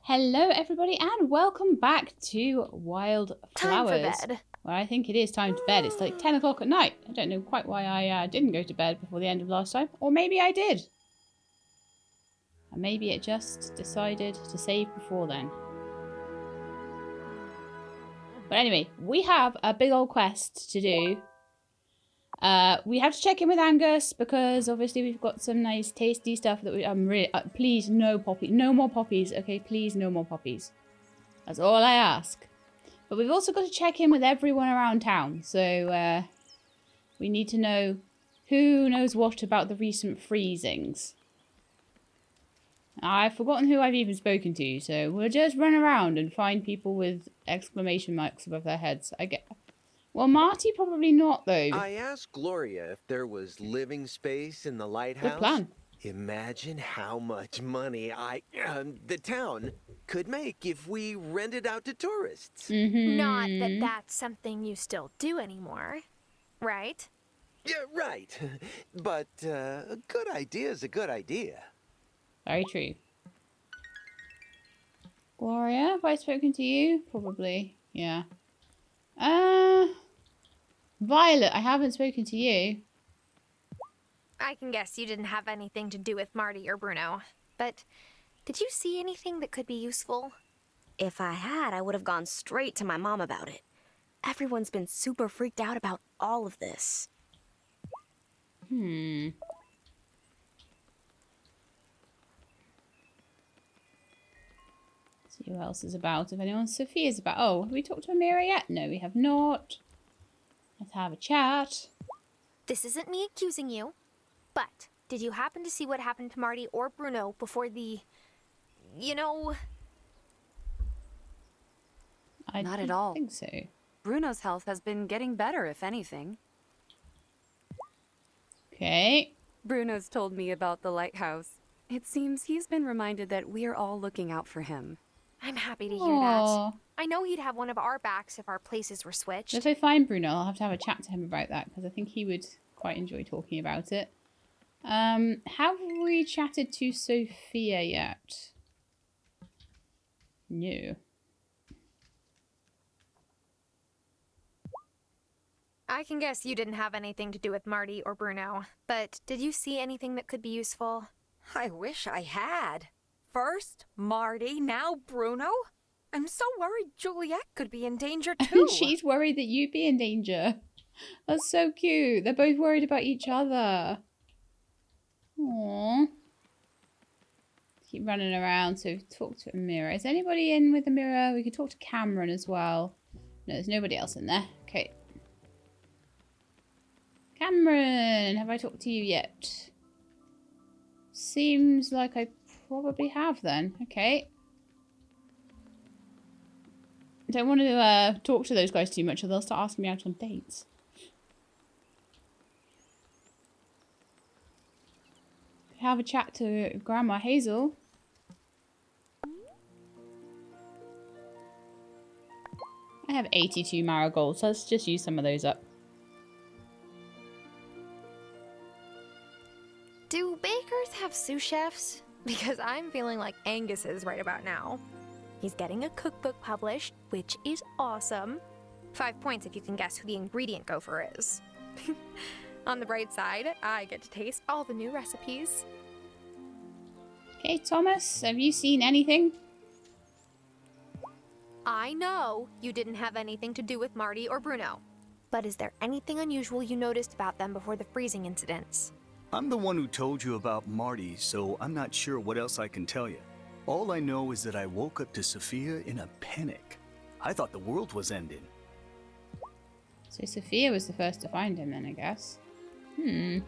Hello everybody and welcome back to Wylde Flowers. Time for bed. Well, I think it is time to bed. It's like 10 o'clock at night. I don't know quite why I didn't go to bed before the end of last time. Or maybe I did. And maybe it just decided to save before then. But anyway, we have a big old quest to do. We have to check in with Angus because obviously we've got some nice tasty stuff that I'm really please no more poppies, okay? Please no more poppies. That's all I ask. But we've also got to check in with everyone around town. So we need to know who knows what about the recent freezings. I've forgotten who I've even spoken to, so we'll just run around and find people with exclamation marks above their heads. Well, Marty probably not, though. I asked Gloria if there was living space in the lighthouse. Good plan. Imagine how much money the town could make if we rented out to tourists. Not that that's something you still do anymore, right? Yeah, right. But a good idea is a good idea. Very true. Gloria, have I spoken to you? Probably, yeah. Violet, I haven't spoken to you. I can guess you didn't have anything to do with Marty or Bruno. But did you see anything that could be useful? If I had, I would have gone straight to my mom about it. Everyone's been super freaked out about all of this. See who else is about. If anyone, Sophia's about. Oh, have we talked to Amira yet? No, we have not. Let's have a chat. This isn't me accusing you, but did you happen to see what happened to Marty or Bruno before the, Not at all. I think so. Bruno's health has been getting better, if anything. Okay. Bruno's told me about the lighthouse. It seems he's been reminded that we're all looking out for him. I'm happy to hear Aww. that. I know he'd have one of our backs if our places were switched. If I find Bruno, I'll have to have a chat to him about that because I think he would quite enjoy talking about it. Have we chatted to Sophia yet? No. I can guess you didn't have anything to do with Marty or Bruno, but did you see anything that could be useful? I wish I had. First, Marty, now Bruno. I'm so worried Juliet could be in danger too. She's worried that you'd be in danger. That's so cute. They're both worried about each other. Aww. Keep running around, so talk to Amira. Is anybody in with Amira? We could talk to Cameron as well. No, there's nobody else in there. Okay. Cameron, have I talked to you yet? Seems like I probably have then. Okay. I don't want to talk to those guys too much or they'll start asking me out on dates. Have a chat to Grandma Hazel. I have 82 marigolds, so let's just use some of those up. Do bakers have sous chefs? Because I'm feeling like Angus is right about now. He's getting a cookbook published, which is awesome. 5 points if you can guess who the ingredient gopher is. On the bright side, I get to taste all the new recipes. Okay, Thomas, have you seen anything? I know you didn't have anything to do with Marty or Bruno. But is there anything unusual you noticed about them before the freezing incidents? I'm the one who told you about Marty, so I'm not sure what else I can tell you. All I know is that I woke up to Sophia in a panic. I thought the world was ending. So Sophia was the first to find him then, I guess. So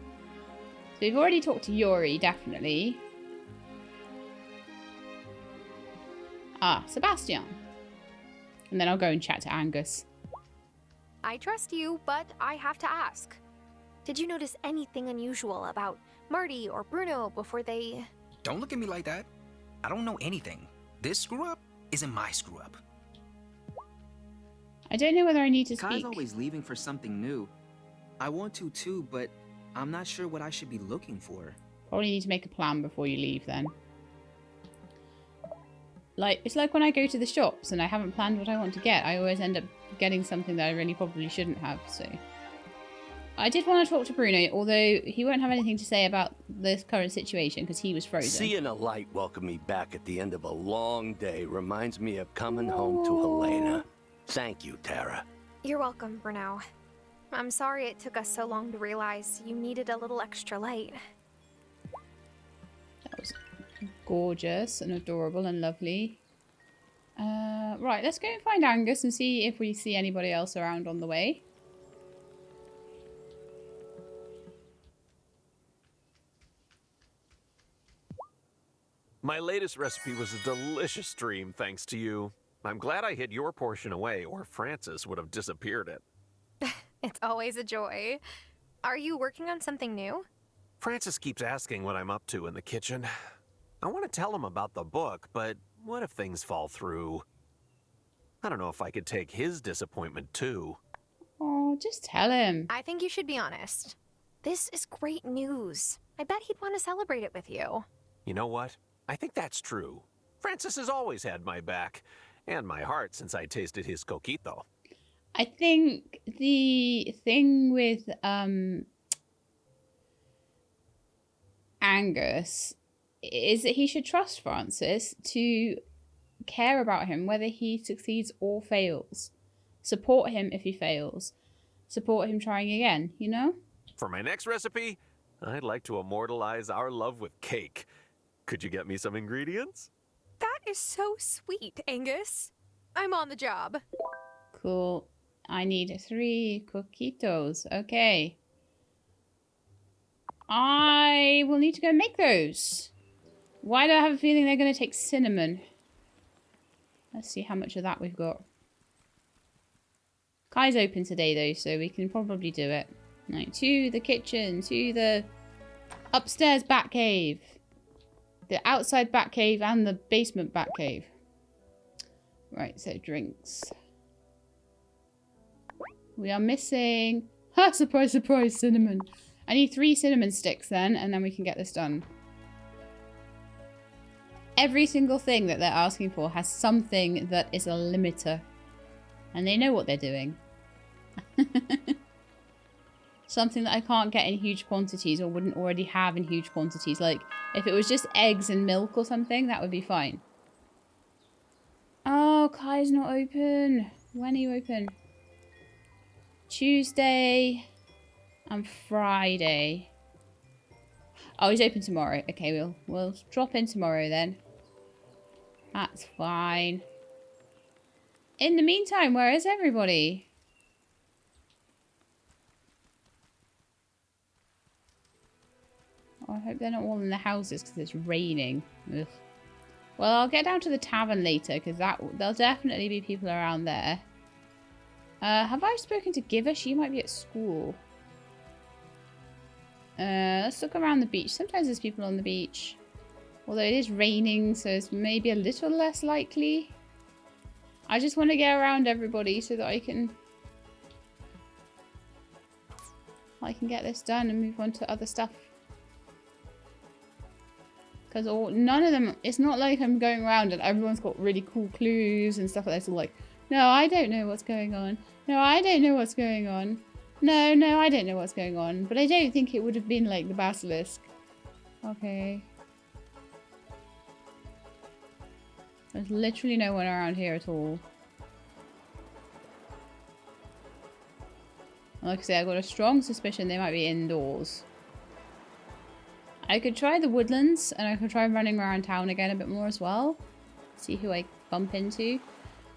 we've already talked to Yuri, definitely. Ah, Sebastian. And then I'll go and chat to Angus. I trust you, but I have to ask. Did you notice anything unusual about Marty or Bruno before they... Don't look at me like that. I don't know anything. This screw-up isn't my screw-up. I don't know whether I need to Kai's speak. always leaving for something new. I want to too, but I'm not sure what I should be looking for. Probably need to make a plan before you leave then. Like, it's like when I go to the shops and I haven't planned what I want to get, I always end up getting something that I really probably shouldn't have, so. I did want to talk to Bruno, although he won't have anything to say about this current situation because he was frozen. Seeing a light welcome me back at the end of a long day reminds me of coming home to Helena. Thank you, Tara. You're welcome, Bruno. I'm sorry it took us so long to realize you needed a little extra light. That was gorgeous and adorable and lovely. Right, let's go and find Angus and see if we see anybody else around on the way. My latest recipe was a delicious dream thanks to you. I'm glad I hid your portion away, or Francis would have disappeared it. It's always a joy. Are you working on something new? Francis keeps asking what I'm up to in the kitchen. I want to tell him about the book, but what if things fall through? I don't know if I could take his disappointment too. Oh, just tell him. I think you should be honest. This is great news. I bet he'd want to celebrate it with you. You know what? I think that's true. Francis has always had my back, and my heart since I tasted his coquito. I think the thing with Angus is that he should trust Francis to care about him, whether he succeeds or fails. Support him if he fails. Support him trying again, you know? For my next recipe, I'd like to immortalize our love with cake. Could you get me some ingredients? That is so sweet, Angus. I'm on the job. Cool. I need 3 coquitos. Okay. I will need to go make those. Why do I have a feeling they're going to take cinnamon? Let's see how much of that we've got. Kai's open today though, so we can probably do it. Right, to the kitchen, to the upstairs bat cave. The outside bat cave and the basement bat cave. Right, so drinks. We are missing... Ha! Surprise, surprise, cinnamon. I need 3 cinnamon sticks then, and then we can get this done. Every single thing that they're asking for has something that is a limiter. And they know what they're doing. Something that I can't get in huge quantities or wouldn't already have in huge quantities. Like, if it was just eggs and milk or something, that would be fine. Oh, Kai's not open. When are you open? Tuesday and Friday. Oh, he's open tomorrow. Okay, we'll drop in tomorrow then. That's fine. In the meantime, where is everybody? Oh, I hope they're not all in the houses because it's raining. Ugh. Well, I'll get down to the tavern later because there'll definitely be people around there. Have I spoken to Giver? She might be at school. Let's look around the beach. Sometimes there's people on the beach. Although it is raining, so it's maybe a little less likely. I just want to get around everybody so that I can get this done and move on to other stuff. Because none of them, it's not like I'm going around and everyone's got really cool clues and stuff like that. It's all like, no, I don't know what's going on. No, I don't know what's going on. No, I don't know what's going on. But I don't think it would have been like the basilisk. Okay. There's literally no one around here at all. Like I say, I've got a strong suspicion they might be indoors. I could try the woodlands, and I could try running around town again a bit more as well. See who I bump into.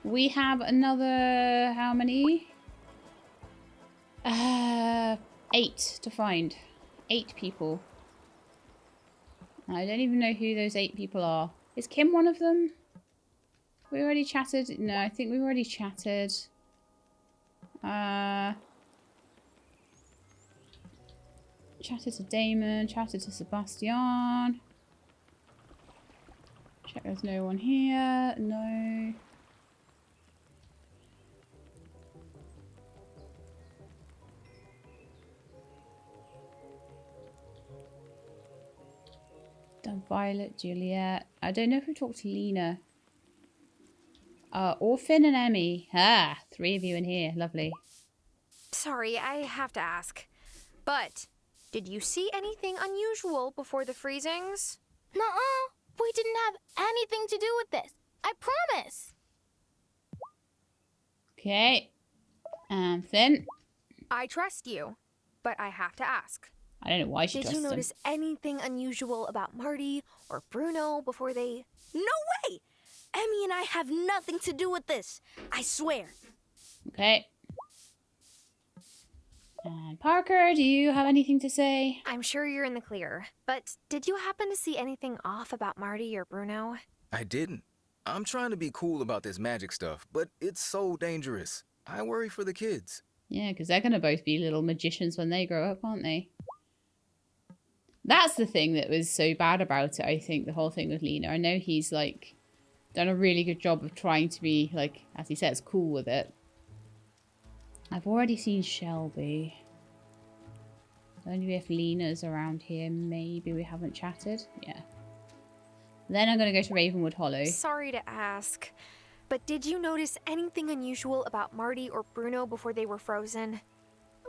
We have another... how many? 8 to find. 8 people. I don't even know who those 8 people are. Is Kim one of them? We already chatted? No, I think we've already chatted. Chatted to Damon, chatted to Sebastian. Check there's no one here. No. Done Violet, Juliet. I don't know if we talked to Lena. Or Finn and Emmy. Ah, 3 of you in here. Lovely. Sorry, I have to ask. But, did you see anything unusual before the freezings? Nuh-uh. We didn't have anything to do with this. I promise. Okay. Finn. I trust you, but I have to ask. I don't know why she Did trusts you them. notice anything unusual about Marty or Bruno before they... No way! Emmy and I have nothing to do with this. I swear. Okay. And Parker, do you have anything to say? I'm sure you're in the clear, but did you happen to see anything off about Marty or Bruno? I didn't. I'm trying to be cool about this magic stuff, but it's so dangerous. I worry for the kids. Yeah, because they're going to both be little magicians when they grow up, aren't they? That's the thing that was so bad about it, I think, the whole thing with Lena. I know he's, like, done a really good job of trying to be, like, as he says, cool with it. I've already seen Shelby. Only if Lena's around here, maybe we haven't chatted. Yeah. Then I'm going to go to Ravenwood Hollow. Sorry to ask, but did you notice anything unusual about Marty or Bruno before they were frozen?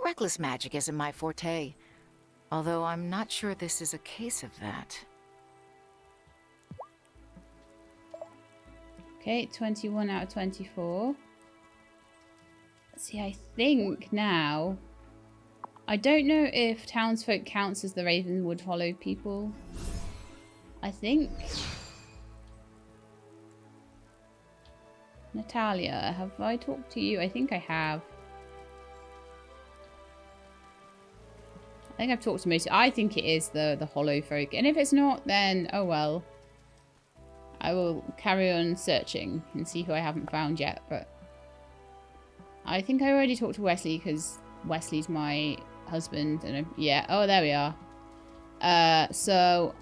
Reckless magic isn't my forte, although I'm not sure this is a case of that. Okay, 21 out of 24. See, I think now... I don't know if townsfolk counts as the Ravenwood Hollow people. I think. Natalia, have I talked to you? I think I have. I think I've talked to most. I think it is the Hollow folk. And if it's not, then oh well. I will carry on searching and see who I haven't found yet. But I think I already talked to Wesley because Wesley's my husband. And yeah. Oh, there we are. So.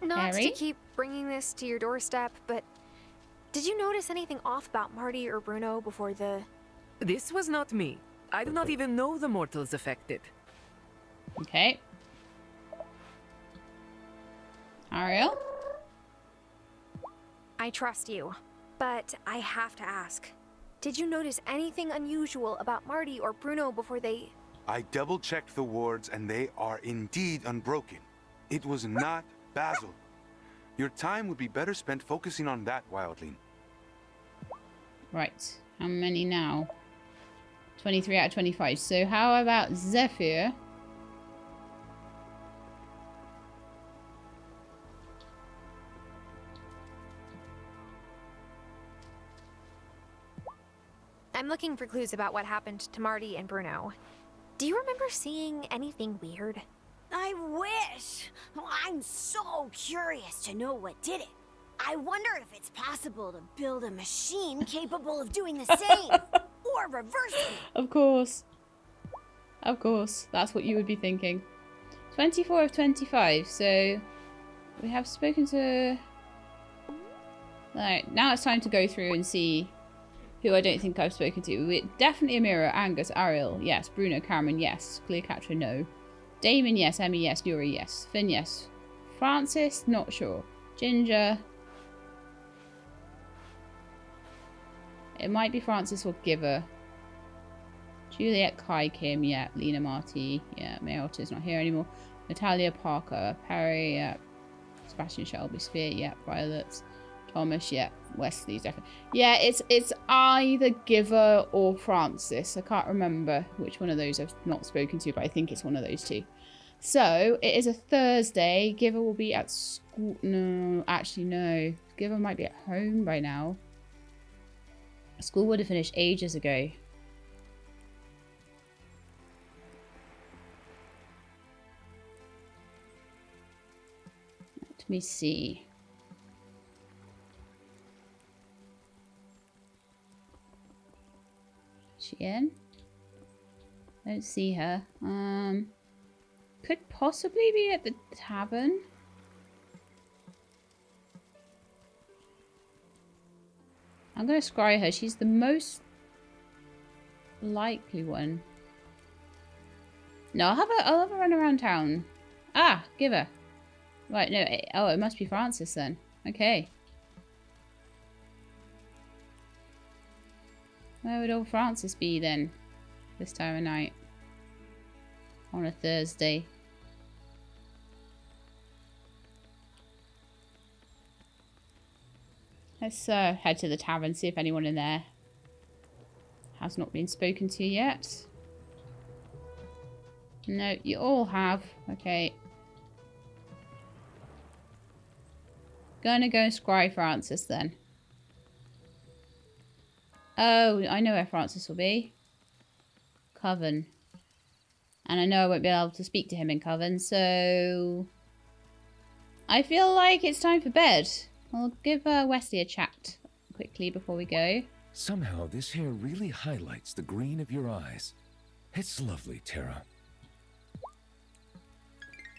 Not Harry? to keep bringing this to your doorstep, but did you notice anything off about Marty or Bruno before the... This was not me. I do not even know the mortals affected. Okay. Ariel? I trust you, but I have to ask. Did you notice anything unusual about Marty or Bruno before they... I double-checked the wards and they are indeed unbroken. It was not Basil. Your time would be better spent focusing on that, Wildling. Right. How many now? 23 out of 25. So how about Zephyr? I'm looking for clues about what happened to Marty and Bruno. Do you remember seeing anything weird? I wish. I'm so curious to know what did it. I wonder if it's possible to build a machine capable of doing the same. Or reversing it. Of course. Of course. That's what you would be thinking. 24 of 25. So we have spoken to... Alright, now it's time to go through and see who I don't think I've spoken to. Definitely Amira, Angus, Ariel, yes. Bruno, Cameron, yes. Cleopatra, no. Damon, yes. Emmy, yes. Yuri, yes. Finn, yes. Francis, not sure. Ginger. It might be Francis or Giver. Juliet, Kai, Kim, yeah. Lena, Marty, yeah. Mayotta's not here anymore. Natalia, Parker, Perry, yeah. Sebastian, Shelby, Sphere, yeah. Violet, Thomas, yeah. Wesley's definitely. Yeah, it's either Giver or Francis. I can't remember which one of those I've not spoken to, but I think it's one of those two. So, it is a Thursday. Giver will be at school. No, actually, no. Giver might be at home by now. School would have finished ages ago. Let me see. Is she in? I don't see her. Could possibly be at the tavern. I'm going to scry her. She's the most likely one. No, I'll have a run around town. Ah, give her. Right, no. Oh, it must be Francis then. Okay. Where would old Francis be then? This time of night? On a Thursday. Let's head to the tavern, see if anyone in there has not been spoken to yet. No, you all have. Okay. Gonna go scry Francis then. Oh, I know where Francis will be. Coven. And I know I won't be able to speak to him in Coven, so... I feel like it's time for bed. I'll give Wesley a chat quickly before we go. Somehow this hair really highlights the green of your eyes. It's lovely, Tara.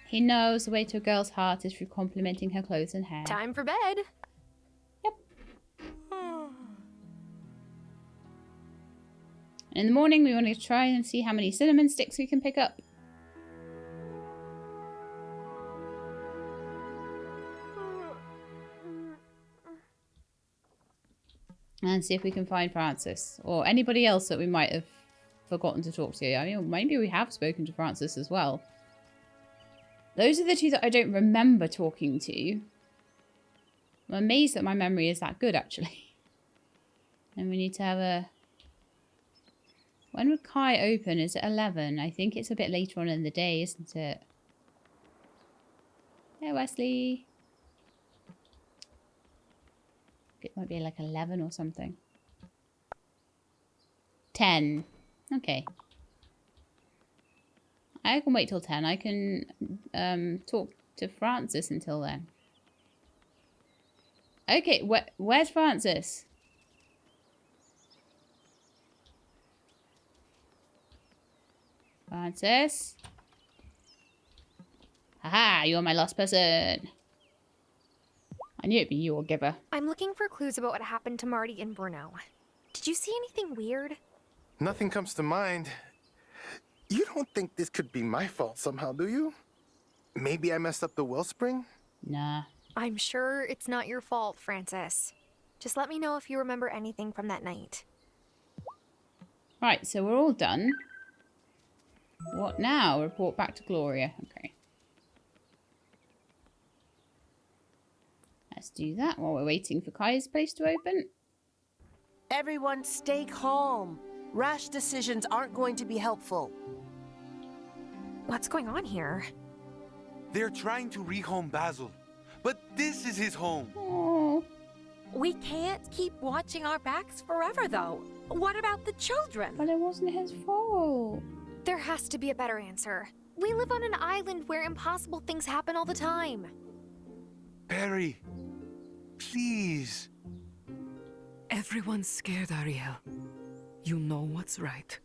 He knows the way to a girl's heart is through complimenting her clothes and hair. Time for bed. Yep. And in the morning, we want to try and see how many cinnamon sticks we can pick up. And see if we can find Francis. Or anybody else that we might have forgotten to talk to. I mean, maybe we have spoken to Francis as well. Those are the two that I don't remember talking to. I'm amazed that my memory is that good, actually. And we need to have a... When would Kai open? Is it 11? I think it's a bit later on in the day, isn't it? Hey, Wesley. It might be like 11 or something. 10. Okay. I can wait till 10. I can talk to Francis until then. Okay, where's Francis? Francis? Haha, you're my lost person. I knew it'd be you or Giver. I'm looking for clues about what happened to Marty and Bruno. Did you see anything weird? Nothing comes to mind. You don't think this could be my fault somehow, do you? Maybe I messed up the wellspring? Nah. I'm sure it's not your fault, Francis. Just let me know if you remember anything from that night. Right, so we're all done. What now? Report back to Gloria. Okay. Let's do that while we're waiting for Kai's place to open. Everyone stay calm. Rash decisions aren't going to be helpful. What's going on here? They're trying to rehome Basil, but this is his home. Oh. We can't keep watching our backs forever, though. What about the children? But it wasn't his fault. There has to be a better answer. We live on an island where impossible things happen all the time. Perry, please. Everyone's scared, Ariel. You know what's right.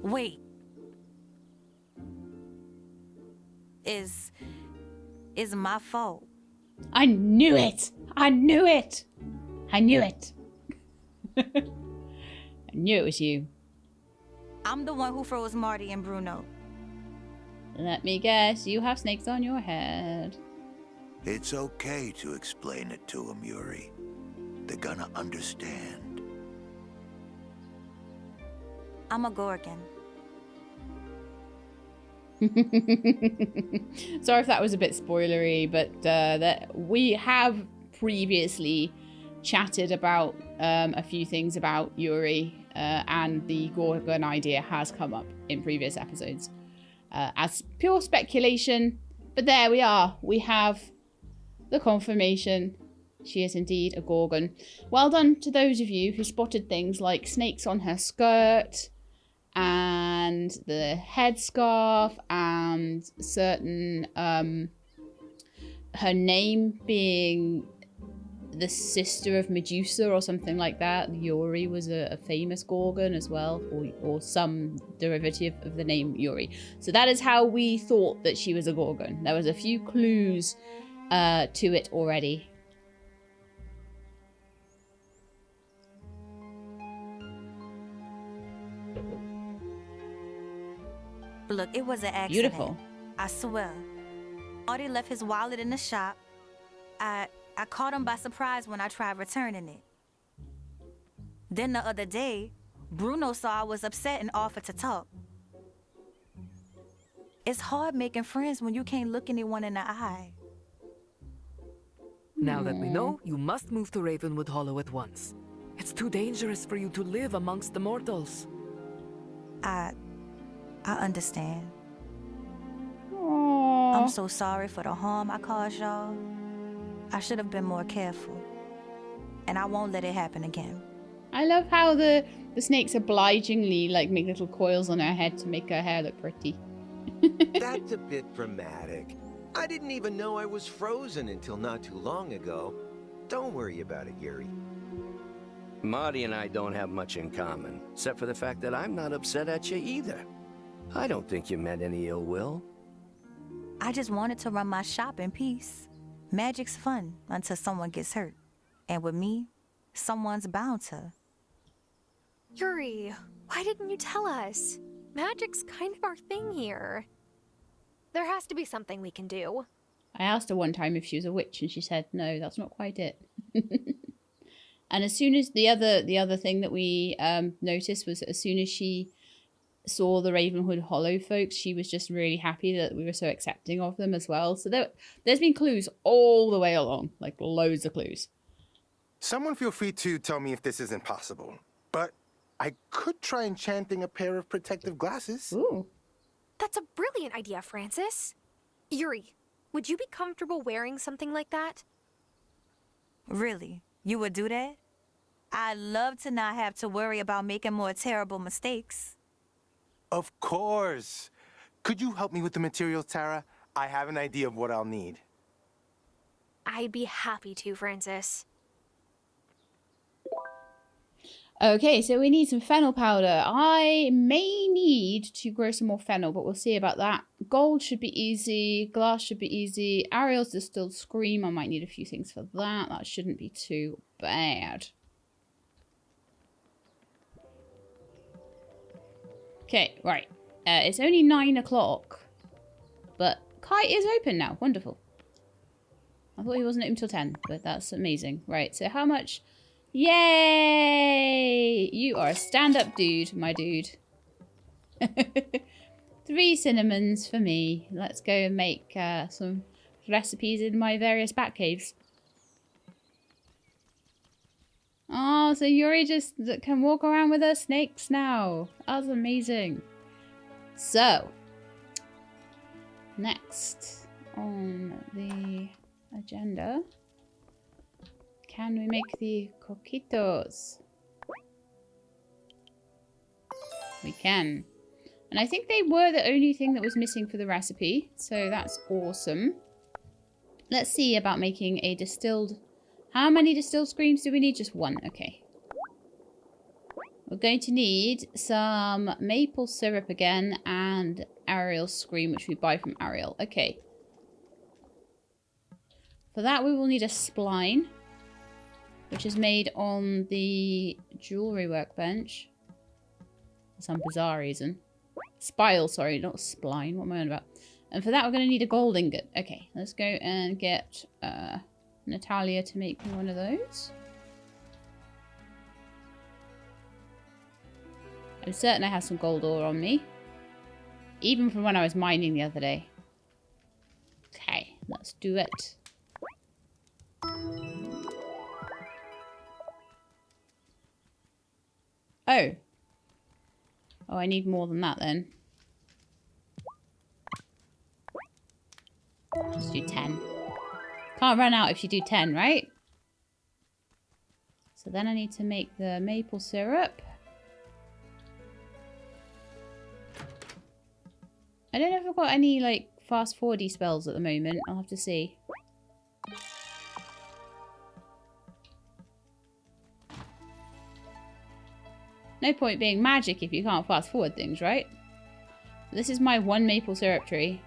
Wait. Is my fault. I knew it! I knew it! I knew it! I knew it was you. I'm the one who froze Marty and Bruno. Let me guess, you have snakes on your head. It's okay to explain it to them, Yuri. They're gonna understand. I'm a Gorgon. Sorry if that was a bit spoilery, but that we have previously chatted about a few things about Yuri, and the Gorgon idea has come up in previous episodes as pure speculation. But there we are. We have the confirmation. She is indeed a Gorgon. Well done to those of you who spotted things like snakes on her skirt and the headscarf and certain her name being the sister of Medusa or something like that. Yuri was a famous Gorgon as well, or some derivative of the name Yuri. So that is how we thought that she was a Gorgon. There was a few clues to it already. Look, it was an accident. Beautiful. I swear. Marty left his wallet in the shop. I caught him by surprise when I tried returning it. Then the other day, Bruno saw I was upset and offered to talk. It's hard making friends when you can't look anyone in the eye. Now that we know, you must move to Ravenwood Hollow at once. It's too dangerous for you to live amongst the mortals. I understand. Aww. I'm so sorry for the harm I caused y'all. I should have been more careful. And I won't let it happen again. I love how the snakes obligingly like make little coils on her head to make her hair look pretty. That's a bit dramatic. I didn't even know I was frozen until not too long ago. Don't worry about it, Yuri. Marty and I don't have much in common, except for the fact that I'm not upset at you either. I don't think you meant any ill will. I just wanted to run my shop in peace. Magic's fun until someone gets hurt. And with me, someone's bound to. Yuri, why didn't you tell us? Magic's kind of our thing here. There has to be something we can do. I asked her one time if she was a witch and she said, no, that's not quite it. And as soon as the other thing that we noticed was as soon as she saw the Ravenwood Hollow folks, she was just really happy that we were so accepting of them as well. So there's been clues all the way along, like loads of clues. Someone feel free to tell me if this isn't possible, but I could try enchanting a pair of protective glasses. Ooh. That's a brilliant idea, Francis. Yuri, would you be comfortable wearing something like that? Really? You would do that? I'd love to not have to worry about making more terrible mistakes. Of course. Could you help me with the materials, Tara? I have an idea of what I'll need. I'd be happy to, Francis. Okay, so we need some fennel powder. I may need to grow some more fennel, but we'll see about that. Gold should be easy. Glass should be easy. Ariel's distilled scream. I might need a few things for that. That shouldn't be too bad. Okay, right. It's only 9 o'clock, but Kite is open now. Wonderful. I thought he wasn't open till 10, but that's amazing. Right, so how much... Yay! You are a stand-up dude, my dude. 3 cinnamons for me. Let's go and make some recipes in my various bat caves. Oh, so Yuri just can walk around with her snakes now. That's amazing. So, next on the agenda... Can we make the coquitos? We can. And I think they were the only thing that was missing for the recipe. So that's awesome. Let's see about making a distilled... How many distilled screams do we need? Just 1. Okay. We're going to need some maple syrup again and Ariel's scream, which we buy from Ariel. Okay. For that, we will need a spline, which is made on the jewellery workbench. For some bizarre reason. Spile, sorry, not spline. What am I on about? And for that, we're going to need a gold ingot. Okay, let's go and get Natalia to make me one of those. I'm certain I have some gold ore on me. Even from when I was mining the other day. Okay, let's do it. Oh. Oh, I need more than that then. Let's do 10. Can't run out if you do 10, right? So then I need to make the maple syrup. I don't know if I've got any, like, fast forwardy spells at the moment. I'll have to see. No point being magic if you can't fast forward things, right? This is my 1 maple syrup tree.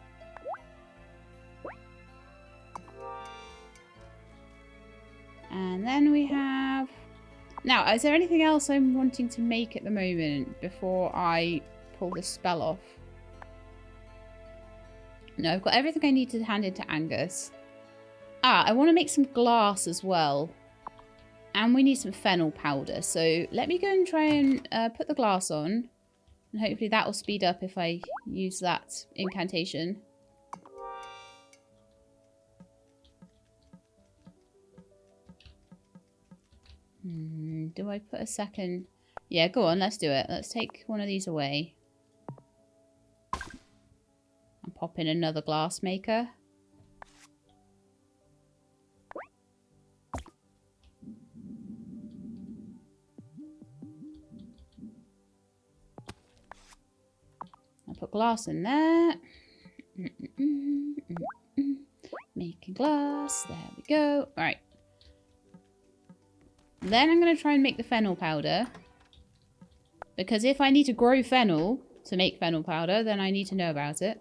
And then we have... Now, is there anything else I'm wanting to make at the moment before I pull this spell off? No, I've got everything I need to hand in to Angus. Ah, I want to make some glass as well. And we need some fennel powder. So let me go and try and put the glass on. And hopefully that will speed up if I use that incantation. Do I put a second? Yeah, go on, let's do it. Let's take one of these away. And pop in another glass maker. I'll put glass in there. Making glass. There we go. Alright. Then I'm going to try and make the fennel powder. Because if I need to grow fennel to make fennel powder, then I need to know about it.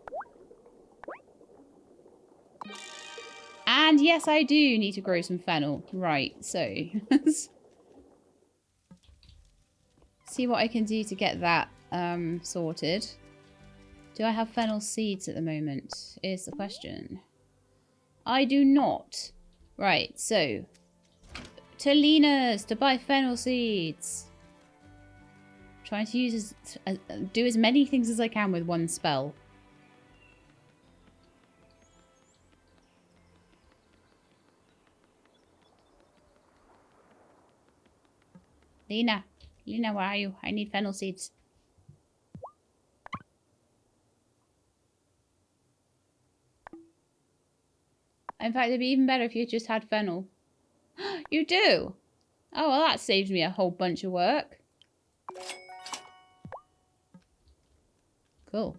And yes, I do need to grow some fennel. Right, so... see what I can do to get that sorted. Do I have fennel seeds at the moment? Is the question. I do not. Right, so... to Lena's to buy fennel seeds. Trying to use do as many things as I can with one spell. Lena, where are you? I need fennel seeds. In fact, it'd be even better if you just had fennel. You do? Oh, well, that saves me a whole bunch of work. Cool.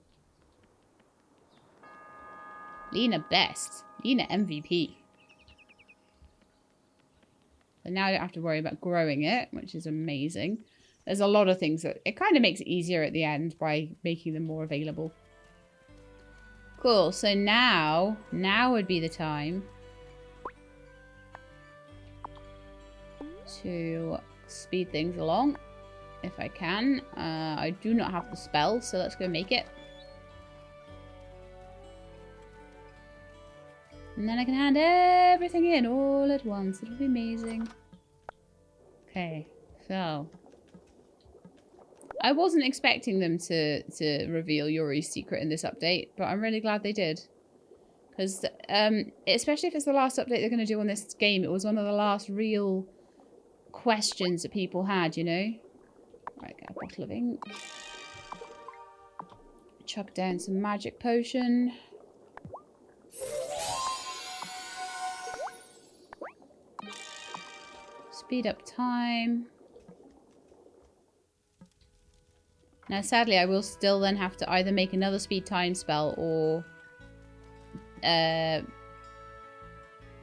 Lena best. Lena MVP. And now I don't have to worry about growing it, which is amazing. There's a lot of things that... it kind of makes it easier at the end by making them more available. Cool. So now would be the time to speed things along, if I can. I do not have the spell, so let's go make it. And then I can hand everything in all at once. It'll be amazing. Okay, so... I wasn't expecting them to reveal Yuri's secret in this update, but I'm really glad they did. Because, especially if it's the last update they're going to do on this game, it was one of the last real questions that people had, you know? Right, get a bottle of ink. Chuck down some magic potion. Speed up time. Now, sadly, I will still then have to either make another speed time spell or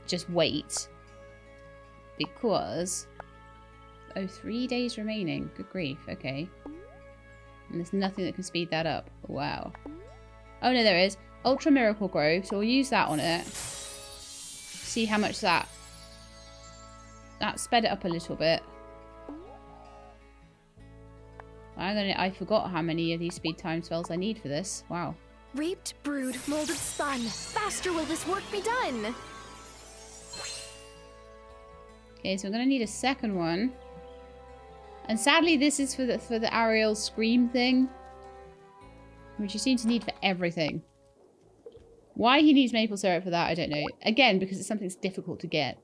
just wait. Because... oh, 3 days remaining. Good grief. Okay. And there's nothing that can speed that up. Wow. Oh, no, there is. Ultra Miracle Grow. So we'll use that on it. See how much that sped it up a little bit. I forgot how many of these speed time spells I need for this. Wow. Reaped, brewed, molded, spun. Faster will this work be done. Okay, so we're gonna need a second one. And sadly, this is for the Ariel Scream thing, which you seem to need for everything. Why he needs maple syrup for that, I don't know. Again, because it's something that's difficult to get.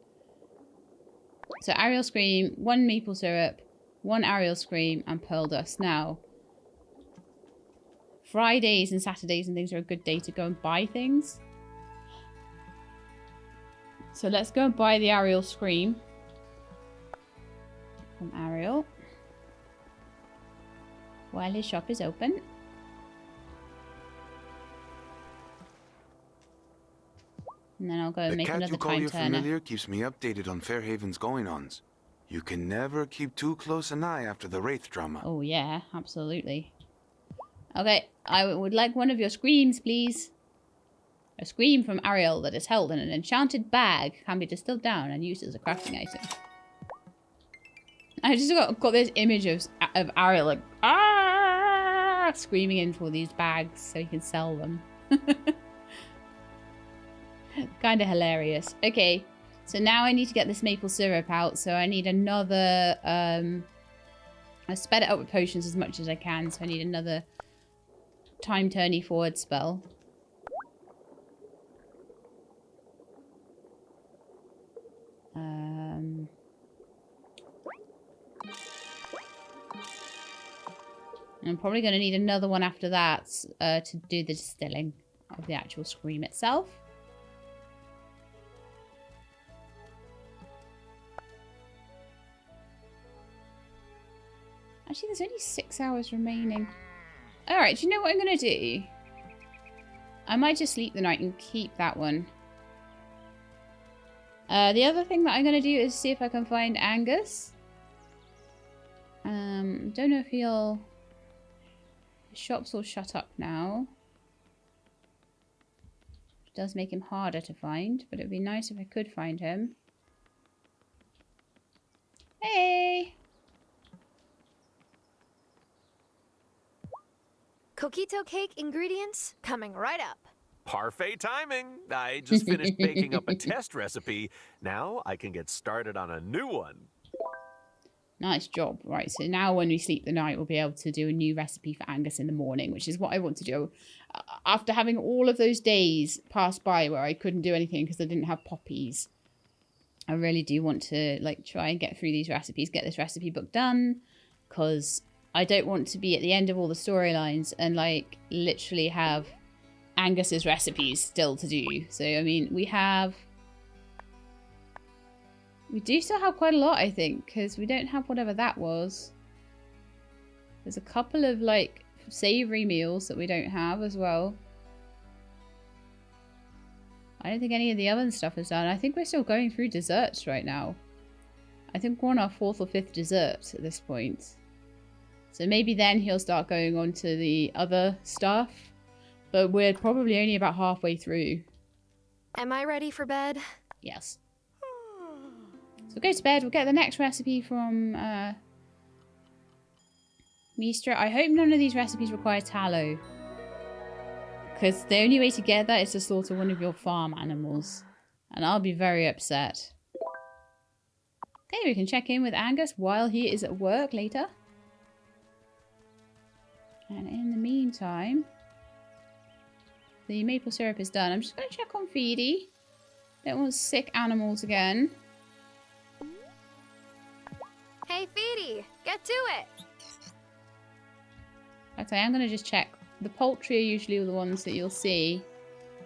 So Ariel Scream, 1 maple syrup, 1 Ariel Scream, and pearl dust. Now, Fridays and Saturdays and things are a good day to go and buy things. So let's go and buy the Ariel Scream from Ariel while his shop is open. And then I'll go and make another time turner. The cat you call your familiar keeps me updated on Fairhaven's going-ons. You can never keep too close an eye after the Wraith drama. Oh yeah, absolutely. Okay, I would like one of your screams, please. A scream from Ariel that is held in an enchanted bag can be distilled down and used as a crafting item. I just got this image of Ariel like, ah, screaming into all these bags so he can sell them. Kind of hilarious. Okay, So now I need to get this maple syrup out. So I need another... I sped it up with potions as much as I can. So I need another time turny forward spell. I'm probably going to need another one after that to do the distilling of the actual scream itself. Actually, there's only 6 hours remaining. Alright, do you know what I'm going to do? I might just sleep the night and keep that one. The other thing that I'm going to do is see if I can find Angus. Don't know if he'll... The shop's all shut up now. It does make him harder to find, but it'd be nice if I could find him. Hey! Coquito cake ingredients coming right up. Parfait timing. I just finished baking up a test recipe. Now I can get started on a new one. Nice job. Right, so now when we sleep the night, we'll be able to do a new recipe for Angus in the morning, which is what I want to do. After having all of those days pass by where I couldn't do anything because I didn't have poppies, I really do want to like try and get through these recipes, get this recipe book done, because I don't want to be at the end of all the storylines and like literally have Angus's recipes still to do. So, I mean, we do still have quite a lot, I think, because we don't have whatever that was. There's a couple of, like, savoury meals that we don't have as well. I don't think any of the other stuff is done. I think we're still going through desserts right now. I think we're on our 4th or 5th dessert at this point. So maybe then he'll start going on to the other stuff. But we're probably only about halfway through. Am I ready for bed? Yes. So we'll go to bed. We'll get the next recipe from Mistra. I hope none of these recipes require tallow. Because the only way to get that is to slaughter one of your farm animals. And I'll be very upset. Okay, we can check in with Angus while he is at work later. And in the meantime, the maple syrup is done. I'm just going to check on Feedy. Don't want sick animals again. Hey, Feedy, get to it. Okay, I'm going to just check. The poultry are usually the ones that you'll see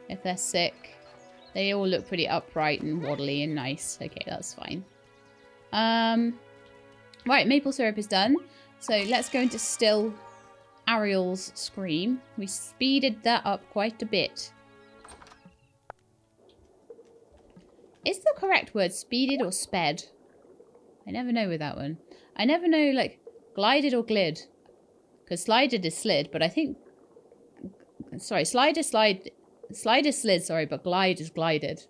if they're sick. They all look pretty upright and waddly and nice. Okay, that's fine. Right, maple syrup is done. So let's go and distill Ariel's scream. We speeded that up quite a bit. Is the correct word speeded or sped? I never know with that one. I never know, like, glided or glid. Because slided is slid, but I think... Sorry, slide is slid, sorry, but glide is glided.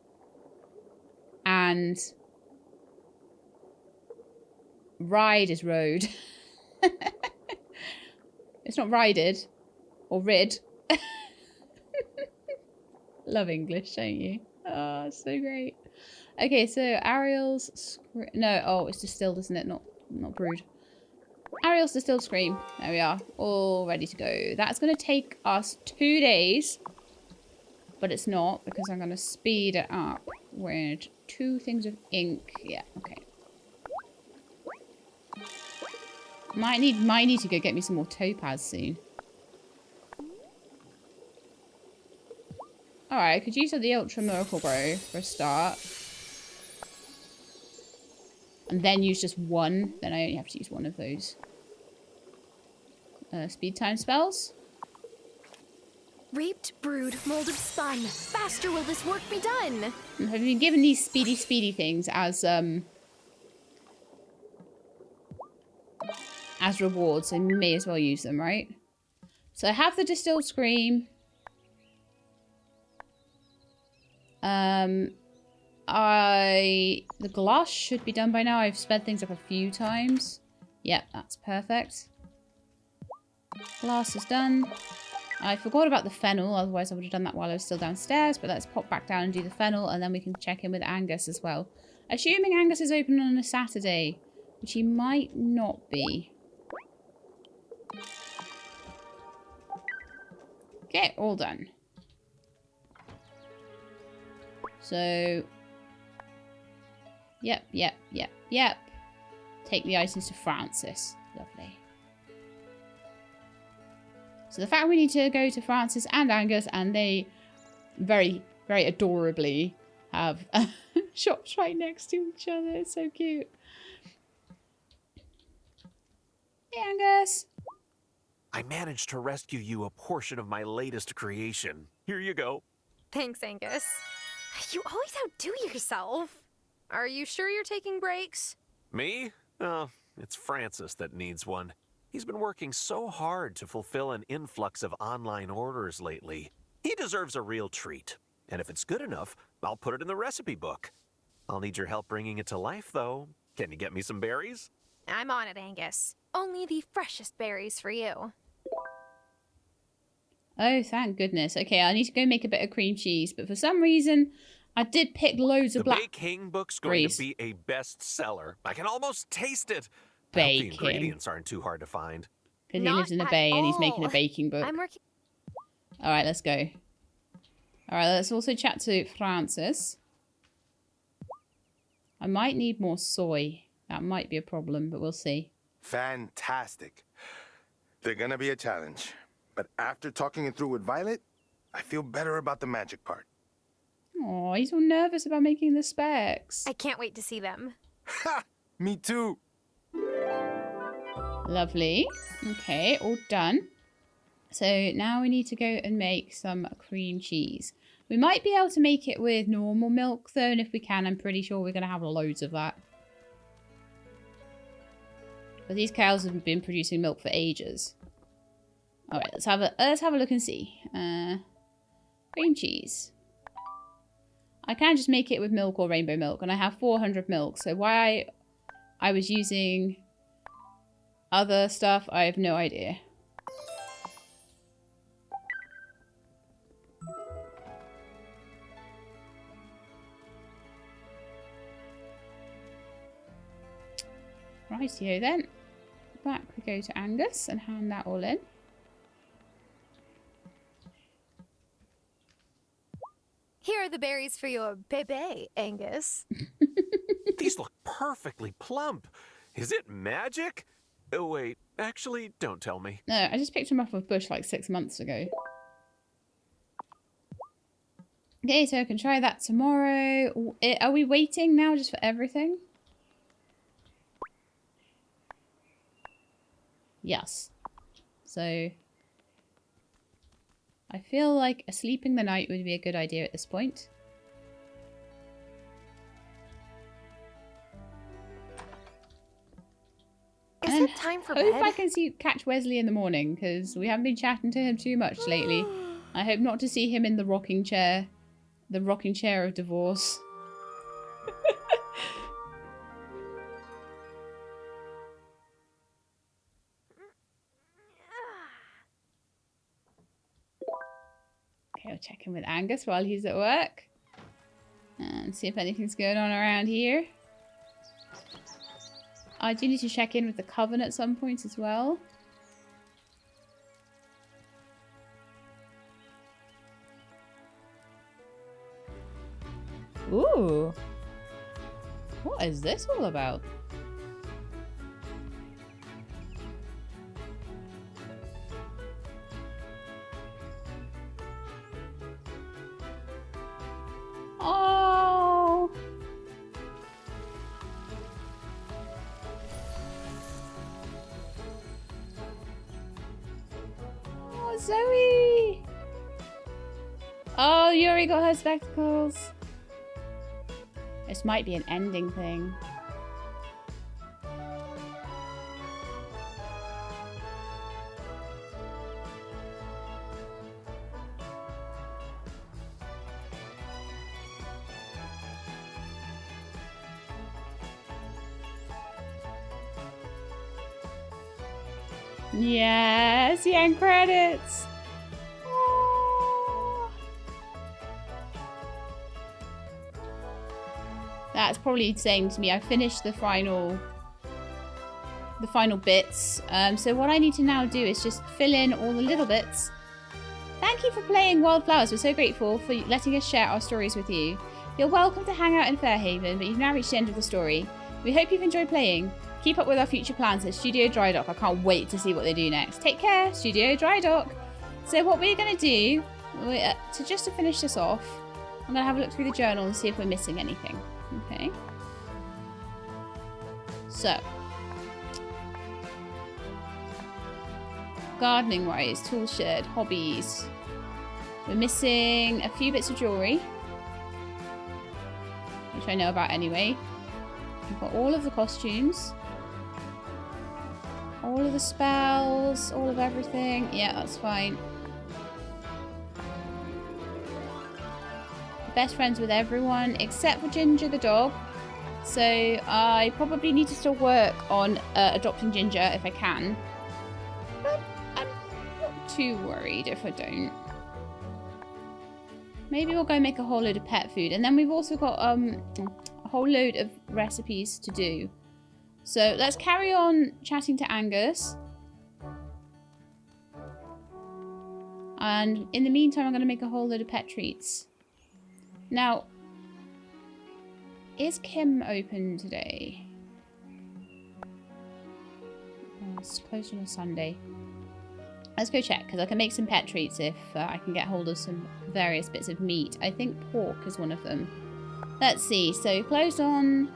And... ride is rode. It's not rided. Or rid. Love English, don't you? Oh, so great. Okay, so Ariel's... No, oh, it's distilled, isn't it? Not brewed. Ariel's distilled scream. There we are. All ready to go. That's going to take us 2 days. But it's not, because I'm going to speed it up with 2 things of ink. Yeah, okay. Might need to go get me some more topaz soon. Alright, I could use the Ultra Miracle Grow for a start. And then use just one. Then I only have to use one of those. Speed time spells. Reaped, brewed, molded, spun. Faster will this work be done. I've been given these speedy things as rewards, so may as well use them, right? So I have the distilled scream. The glass should be done by now. I've sped things up a few times. Yep, that's perfect. Glass is done. I forgot about the fennel, otherwise I would have done that while I was still downstairs, but let's pop back down and do the fennel, and then we can check in with Angus as well. Assuming Angus is open on a Saturday, which he might not be. Okay, all done. So, yep. Take the items to Francis. Lovely. So the fact we need to go to Francis and Angus, and they very, very adorably have shops right next to each other. It's so cute. Hey, Angus. I managed to rescue you a portion of my latest creation. Here you go. Thanks, Angus. You always outdo yourself. Are you sure you're taking breaks? Me? Oh, it's Francis that needs one. He's been working so hard to fulfill an influx of online orders lately. He deserves a real treat. And if it's good enough, I'll put it in the recipe book. I'll need your help bringing it to life, though. Can you get me some berries? I'm on it, Angus. Only the freshest berries for you. Oh, thank goodness. Okay, I need to go make a bit of cream cheese, but for some reason, I did pick loads of The baking book's going to be a bestseller. I can almost taste it. I hope the ingredients aren't too hard to find. Because he lives in the Bay and he's making a baking book. I'm working. All right, let's go. All right, let's also chat to Francis. I might need more soy. That might be a problem, but we'll see. Fantastic. They're gonna be a challenge. But after talking it through with Violet, I feel better about the magic part. Oh, he's all nervous about making the specs. I can't wait to see them. Ha! Me too. Lovely. Okay, all done. So now we need to go and make some cream cheese. We might be able to make it with normal milk though, and if we can, I'm pretty sure we're going to have loads of that. But these cows have been producing milk for ages. All right, let's have a look and see. Cream cheese. I can just make it with milk or rainbow milk, and I have 400 milk. So why I was using other stuff, I have no idea. Rightio then. Back we go to Angus and hand that all in. Here are the berries for your bebe, Angus. These look perfectly plump. Is it magic? Oh, wait. Actually, don't tell me. No, I just picked them off a bush like 6 months ago. Okay, so I can try that tomorrow. Are we waiting now just for everything? Yes. So I feel like sleeping the night would be a good idea at this point. Is it time for bed? I hope I can catch Wesley in the morning, because we haven't been chatting to him too much lately. I hope not to see him in the rocking chair. The rocking chair of divorce. Okay, I'll check in with Angus while he's at work. And see if anything's going on around here. I do need to check in with the coven at some point as well. Ooh. What is this all about? Oh. Oh, Zoe. Oh, Yuri got her spectacles. This might be an ending thing. Yes, the end credits. that's probably saying to me I finished the final bits. So what I need to now do is just fill in all the little bits. Thank you for playing Wylde Flowers. We're so grateful for letting us share our stories with you. You're welcome to hang out in Fairhaven, but you've now reached the end of the story. We hope you've enjoyed playing. Keep up with our future plans at Studio Dry Dock. I can't wait to see what they do next. Take care, Studio Dry Dock. So what we're going to do, just to finish this off, I'm going to have a look through the journal and see if we're missing anything. Okay. So. Gardening wise, tool shed, hobbies. We're missing a few bits of jewellery, which I know about anyway. We've got all of the costumes, all of the spells, all of everything. Yeah, that's fine. Best friends with everyone except for Ginger the dog. So I probably need to still work on adopting Ginger if I can. But I'm not too worried if I don't. Maybe we'll go make a whole load of pet food. And then we've also got a whole load of recipes to do. So let's carry on chatting to Angus. And in the meantime, I'm going to make a whole load of pet treats. Now, is Kim open today? Oh, it's closed on a Sunday. Let's go check, because I can make some pet treats if I can get hold of some various bits of meat. I think pork is one of them. Let's see. So, closed on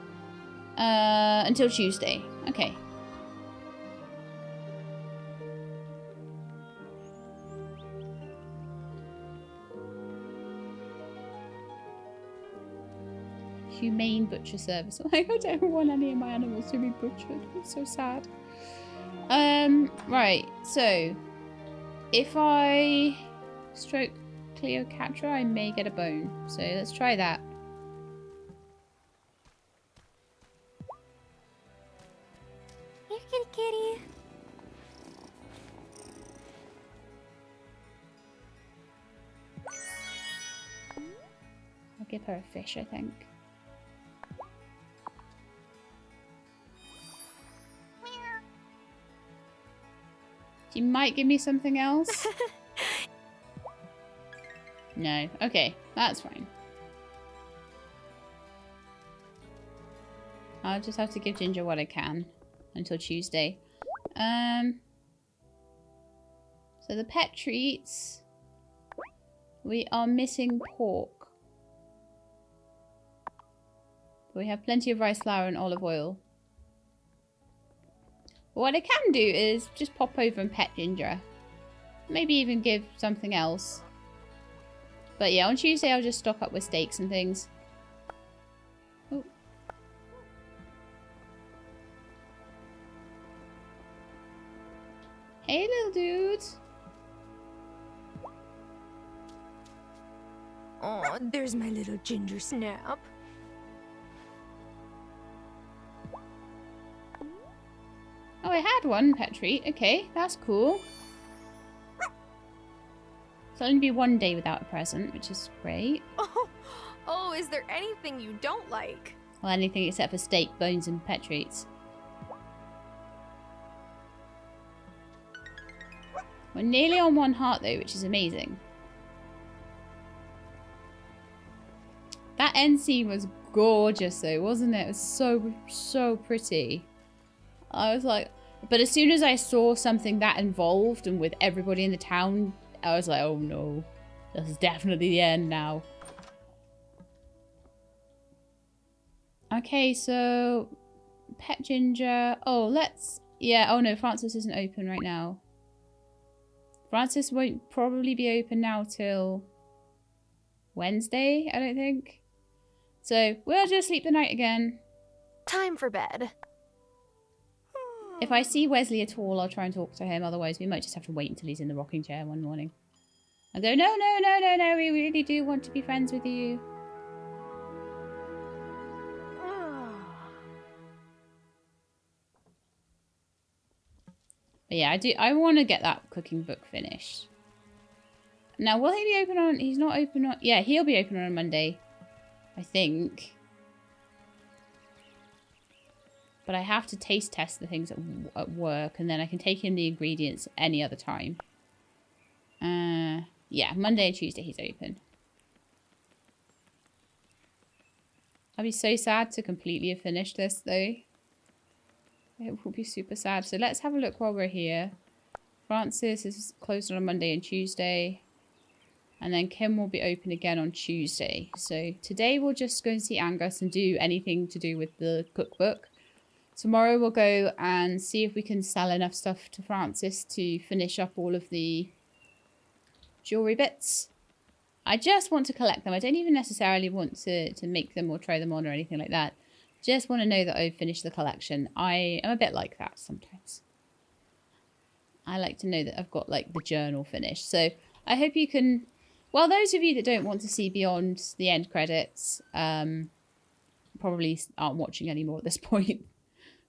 until Tuesday. Okay. Humane butcher service. Like, I don't want any of my animals to be butchered. It's so sad. Right. So, if I stroke Cleopatra, I may get a bone. So let's try that. Here, kitty kitty. I'll give her a fish, I think. You might give me something else. No. Okay, that's fine. I'll just have to give Ginger what I can until Tuesday. So the pet treats. We are missing pork. But we have plenty of rice flour and olive oil. What I can do is just pop over and pet Ginger. Maybe even give something else. But yeah, on Tuesday I'll just stock up with steaks and things. Ooh. Hey, little dude. Oh, there's my little Ginger Snap. Oh, I had one pet treat. Okay, that's cool. It's only be one day without a present, which is great. Oh, is there anything you don't like? Well, anything except for steak, bones, and pet treats. We're nearly on 1 heart, though, which is amazing. That end scene was gorgeous, though, wasn't it? It was so, so pretty. I was like... But as soon as I saw something that involved and with everybody in the town, I was like, oh no. This is definitely the end now. Okay, so... Pet Ginger. Oh, let's... Yeah, oh no, Francis isn't open right now. Francis won't probably be open now till... Wednesday, I don't think. So, we'll just sleep the night again. Time for bed. If I see Wesley at all, I'll try and talk to him. Otherwise, we might just have to wait until he's in the rocking chair one morning. I'll go, no, no, no, no, no, we really do want to be friends with you. But yeah, I want to get that cooking book finished. Now, will he be open on... He's not open on... Yeah, he'll be open on a Monday. I think. But I have to taste test the things at work, and then I can take in the ingredients any other time. Yeah, Monday and Tuesday he's open. I'd be so sad to completely have finished this, though. It will be super sad. So let's have a look while we're here. Francis is closed on a Monday and Tuesday. And then Kim will be open again on Tuesday. So today we'll just go and see Angus and do anything to do with the cookbook. Tomorrow we'll go and see if we can sell enough stuff to Francis to finish up all of the jewellery bits. I just want to collect them. I don't even necessarily want to make them or try them on or anything like that. Just want to know that I've finished the collection. I am a bit like that sometimes. I like to know that I've got like the journal finished. So I hope you can... Well, those of you that don't want to see beyond the end credits probably aren't watching anymore at this point.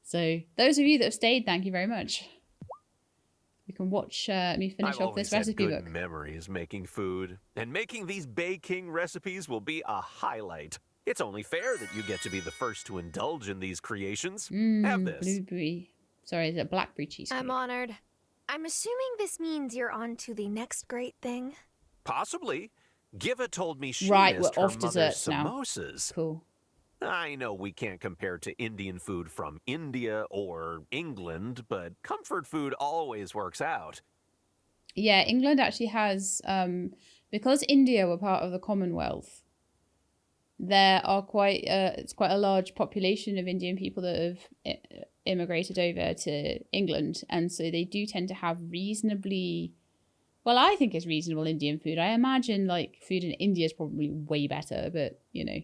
So those of you that have stayed, thank you very much. You can watch me finish off this recipe book. I've always had good memories making food, and making these baking recipes will be a highlight. It's only fair that you get to be the first to indulge in these creations. Have this. Blueberry. Sorry, is it blackberry cheesecake? I'm honored. I'm assuming this means you're on to the next great thing. Possibly. Giva told me she Right, missed we're her off mother's desserts now. samosas. Cool. I know we can't compare to Indian food from India or England, but comfort food always works out. Yeah, England actually has, because India were part of the Commonwealth, there are it's quite a large population of Indian people that have immigrated over to England, and so they do tend to have reasonably, well, I think it's reasonable Indian food. I imagine like food in India is probably way better, but you know,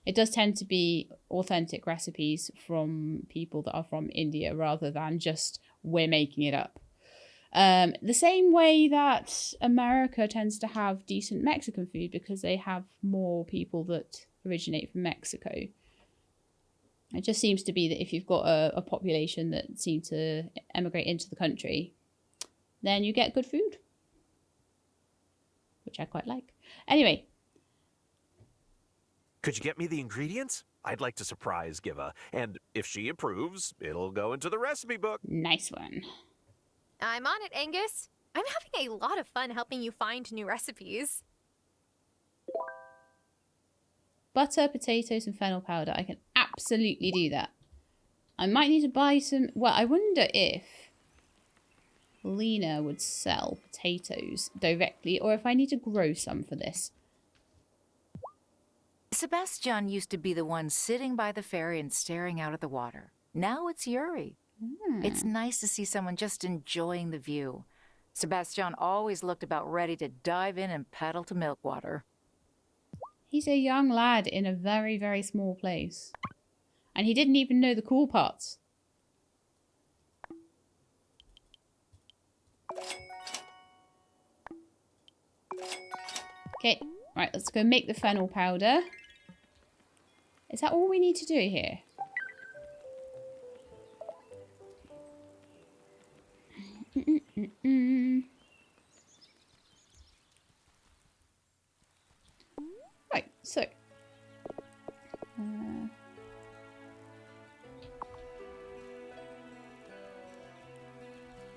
it does tend to be authentic recipes from people that are from India rather than just we're making it up. The same way that America tends to have decent Mexican food because they have more people that originate from Mexico. It just seems to be that if you've got a population that seem to emigrate into the country, then you get good food, which I quite like. Anyway. Could you get me the ingredients? I'd like to surprise Giva, and if she approves, it'll go into the recipe book. Nice one. I'm on it, Angus. I'm having a lot of fun helping you find new recipes. Butter, potatoes, and fennel powder. I can absolutely do that. I might need to buy some... Well, I wonder if Lena would sell potatoes directly, or if I need to grow some for this. Sebastian used to be the one sitting by the ferry and staring out at the water. Now it's Yuri. It's nice to see someone just enjoying the view. Sebastian always looked about ready to dive in and paddle to Milkwater. He's a young lad in a very, very small place. And he didn't even know the cool parts. Okay, right, let's go make the fennel powder. Is that all we need to do here? Right, so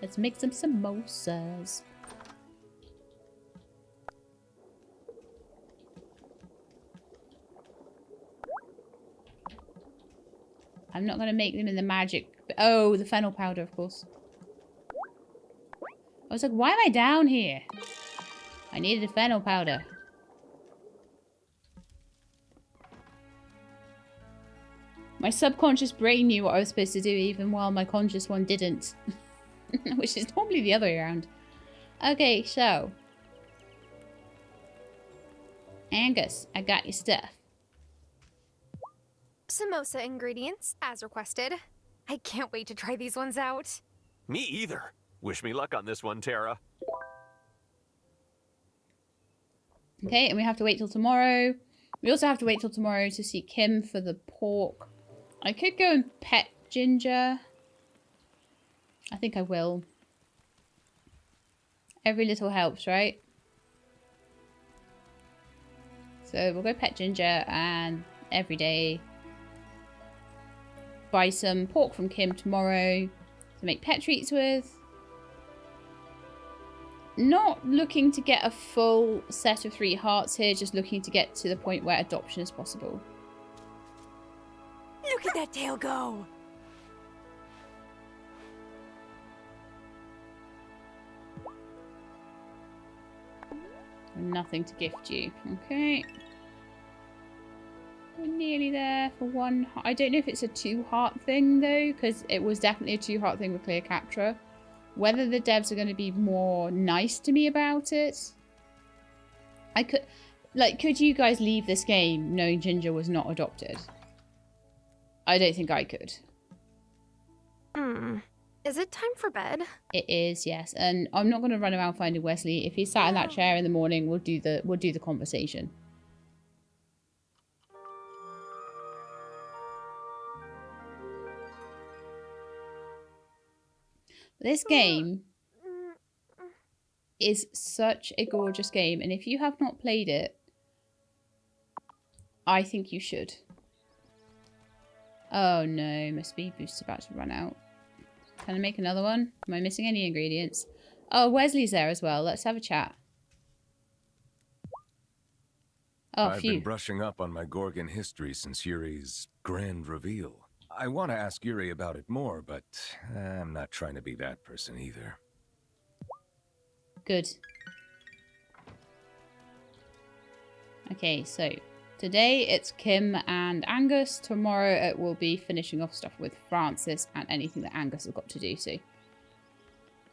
let's make some samosas. I'm not going to make them in the magic... Oh, the fennel powder, of course. I was like, why am I down here? I needed a fennel powder. My subconscious brain knew what I was supposed to do even while my conscious one didn't. Which is normally the other way around. Okay, so. Angus, I got your stuff. Samosa ingredients, as requested. I can't wait to try these ones out. Me either. Wish me luck on this one, Tara. Okay, and we have to wait till tomorrow. We also have to wait till tomorrow to see Kim for the pork. I could go and pet Ginger. I think I will. Every little helps, right? So we'll go pet Ginger and every day buy some pork from Kim tomorrow to make pet treats with. Not looking to get a full set of 3 hearts here, just looking to get to the point where adoption is possible. Look at that tail go! Nothing to gift you. Okay. We're nearly there for 1 heart. I don't know if it's a 2-heart thing though, because it was definitely a 2-heart thing with Cleopatra. Whether the devs are going to be more nice to me about it. I could... Like, could you guys leave this game knowing Ginger was not adopted? I don't think I could. Is it time for bed? It is, yes. And I'm not going to run around finding Wesley. If he's sat in that chair in the morning, we'll do the conversation. This game is such a gorgeous game, and if you have not played it, I think you should. Oh no, my speed boost is about to run out. Can I make another one? Am I missing any ingredients? Oh, Wesley's there as well. Let's have a chat. Oh, I've been brushing up on my Gorgon history since Yuri's grand reveal. I want to ask Yuri about it more, but I'm not trying to be that person either. Good. Okay, so today it's Kim and Angus. Tomorrow it will be finishing off stuff with Francis and anything that Angus has got to do. So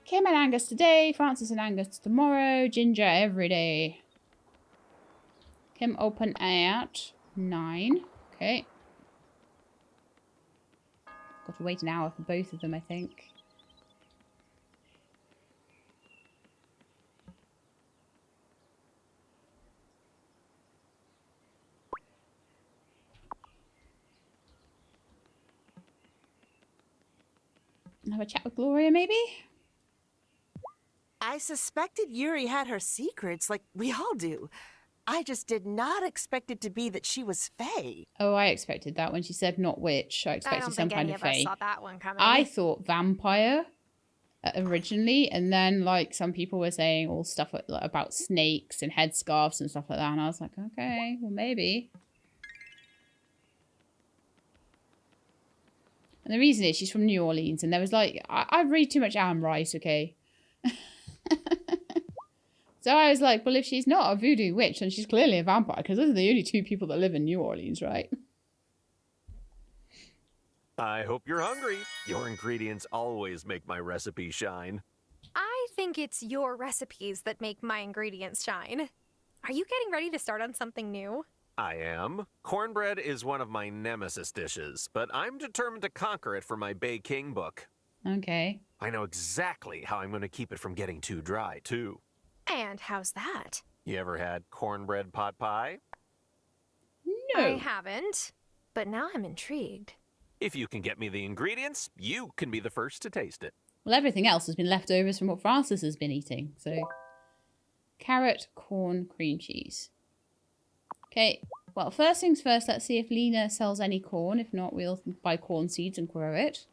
Kim and Angus today, Francis and Angus tomorrow, Ginger every day. Kim open at 9. Okay. Got to wait an hour for both of them, I think. Have a chat with Gloria, maybe? I suspected Yuri had her secrets, like we all do. I just did not expect it to be that she was Fae. Oh, I expected that when she said not witch. I expected some kind of Fae. I don't think any of us saw that one coming. I thought vampire originally, and then like some people were saying all stuff about snakes and headscarves and stuff like that, and I was like, okay, well maybe. And the reason is she's from New Orleans, and there was like, I read too much Anne Rice, okay? So I was like, well, if she's not a voodoo witch, then she's clearly a vampire, because those are the only 2 people that live in New Orleans, right? I hope you're hungry. Your ingredients always make my recipe shine. I think it's your recipes that make my ingredients shine. Are you getting ready to start on something new? I am. Cornbread is one of my nemesis dishes, but I'm determined to conquer it for my Bay King book. Okay. I know exactly how I'm going to keep it from getting too dry, too. And how's that? You ever had cornbread pot pie? No. I haven't, but now I'm intrigued. If you can get me the ingredients, you can be the first to taste it. Well, everything else has been leftovers from what Francis has been eating, so... Carrot, corn, cream cheese. Okay, well, first things first, let's see if Lena sells any corn. If not, we'll buy corn seeds and grow it.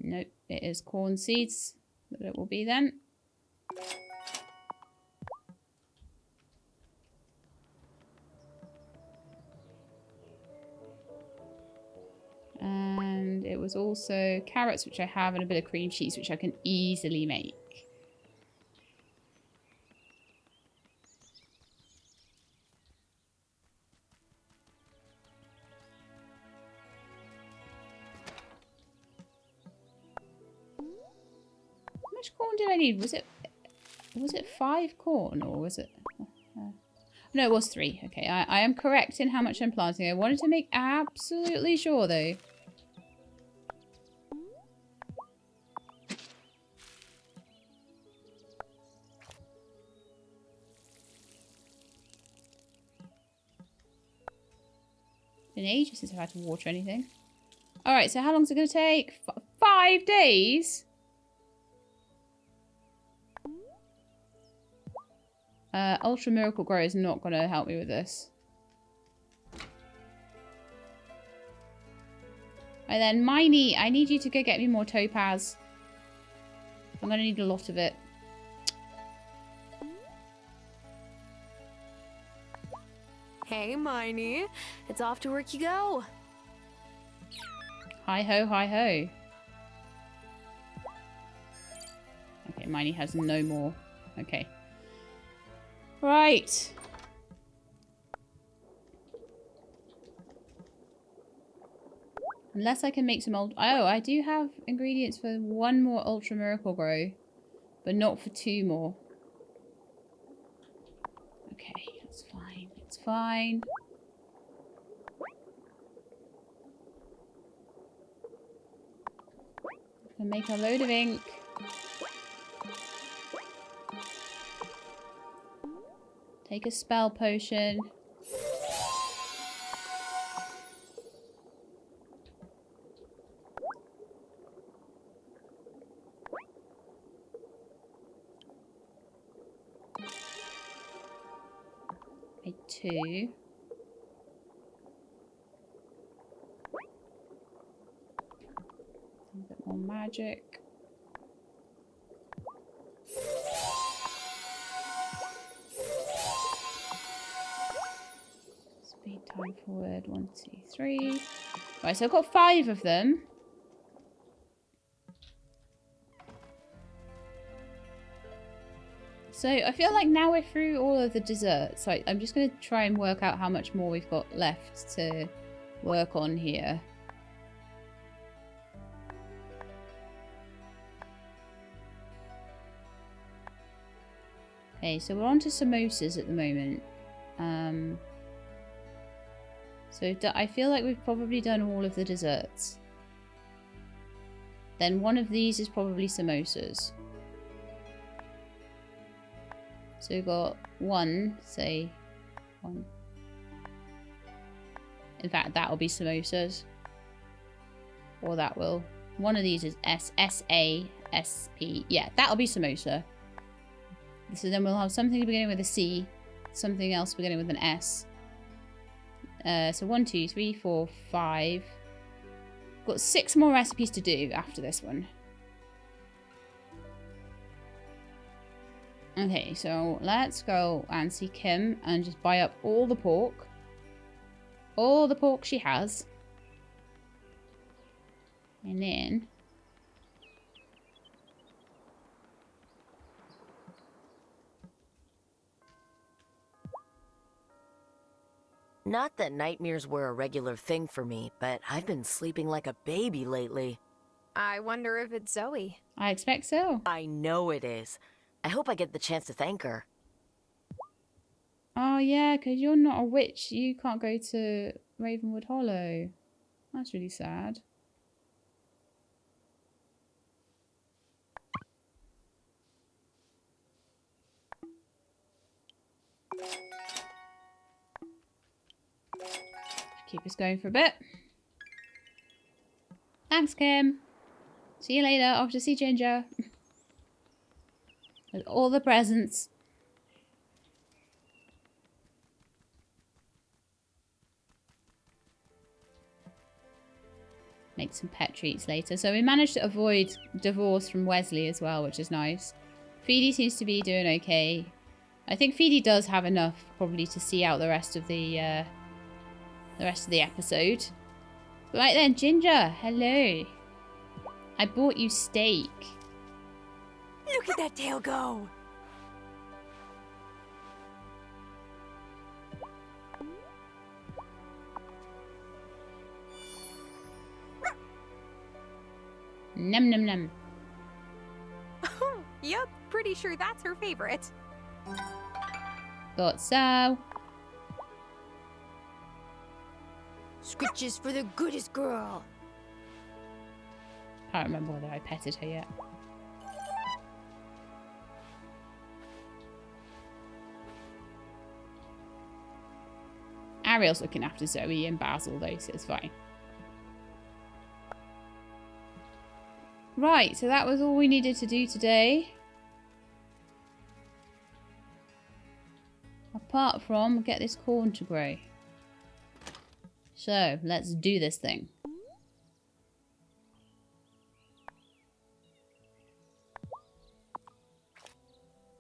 Nope, it is corn seeds that it will be then. And it was also carrots, which I have, and a bit of cream cheese, which I can easily make. How much corn did I need? Was it 5 corn, or was it... No, it was 3. Okay, I am correct in how much I'm planting. I wanted to make absolutely sure, though. It's been ages since I've had to water anything. Alright, so how long is it going to take? 5 days? Ultra Miracle Grow is not going to help me with this. And then Miney, I need you to go get me more topaz. I'm going to need a lot of it. Hey, Miney. It's off to work you go. Hi ho, hi ho. Okay, Miney has no more. Okay. Right. Unless I can make some old... Oh, I do have ingredients for one more Ultra Miracle Grow. But not for two more. Okay, that's fine. It's fine. I can make a load of ink. Take a spell potion. Make 2. A bit more magic. Speed time forward. 1, 2, 3. Right, so I've got 5 of them. So I feel like now we're through all of the desserts. So I'm just going to try and work out how much more we've got left to work on here. Okay, so we're on to samosas at the moment. So I feel like we've probably done all of the desserts. Then one of these is probably samosas. So we've got 1, say 1. In fact, that'll be samosas. Or that will. One of these is S-A-S-P. Yeah, that'll be samosa. So then we'll have something beginning with a C. Something else beginning with an S. So 1, 2, 3, 4, 5. Got 6 more recipes to do after this one. Okay, so let's go and see Kim and just buy up all the pork. All the pork she has. And then... Not that nightmares were a regular thing for me, but I've been sleeping like a baby lately. I wonder if it's Zoe. I expect so. I know it is. I hope I get the chance to thank her. Oh yeah, because you're not a witch. You can't go to Ravenwood Hollow. That's really sad. Keep us going for a bit. Thanks, Kim. See you later. Off to see Ginger. With all the presents. Make some pet treats later. So we managed to avoid divorce from Wesley as well, which is nice. Feedy seems to be doing okay. I think Feedy does have enough probably to see out the rest of the episode. Right then, Ginger, hello. I bought you steak. Look at that tail go! Num num num. Yep, pretty sure that's her favorite. Thought so. Scritches for the goodest girl. Can't remember whether I petted her yet. Ariel's looking after Zoe and Basil though, so it's fine. Right, so that was all we needed to do today. Apart from get this corn to grow. So, let's do this thing.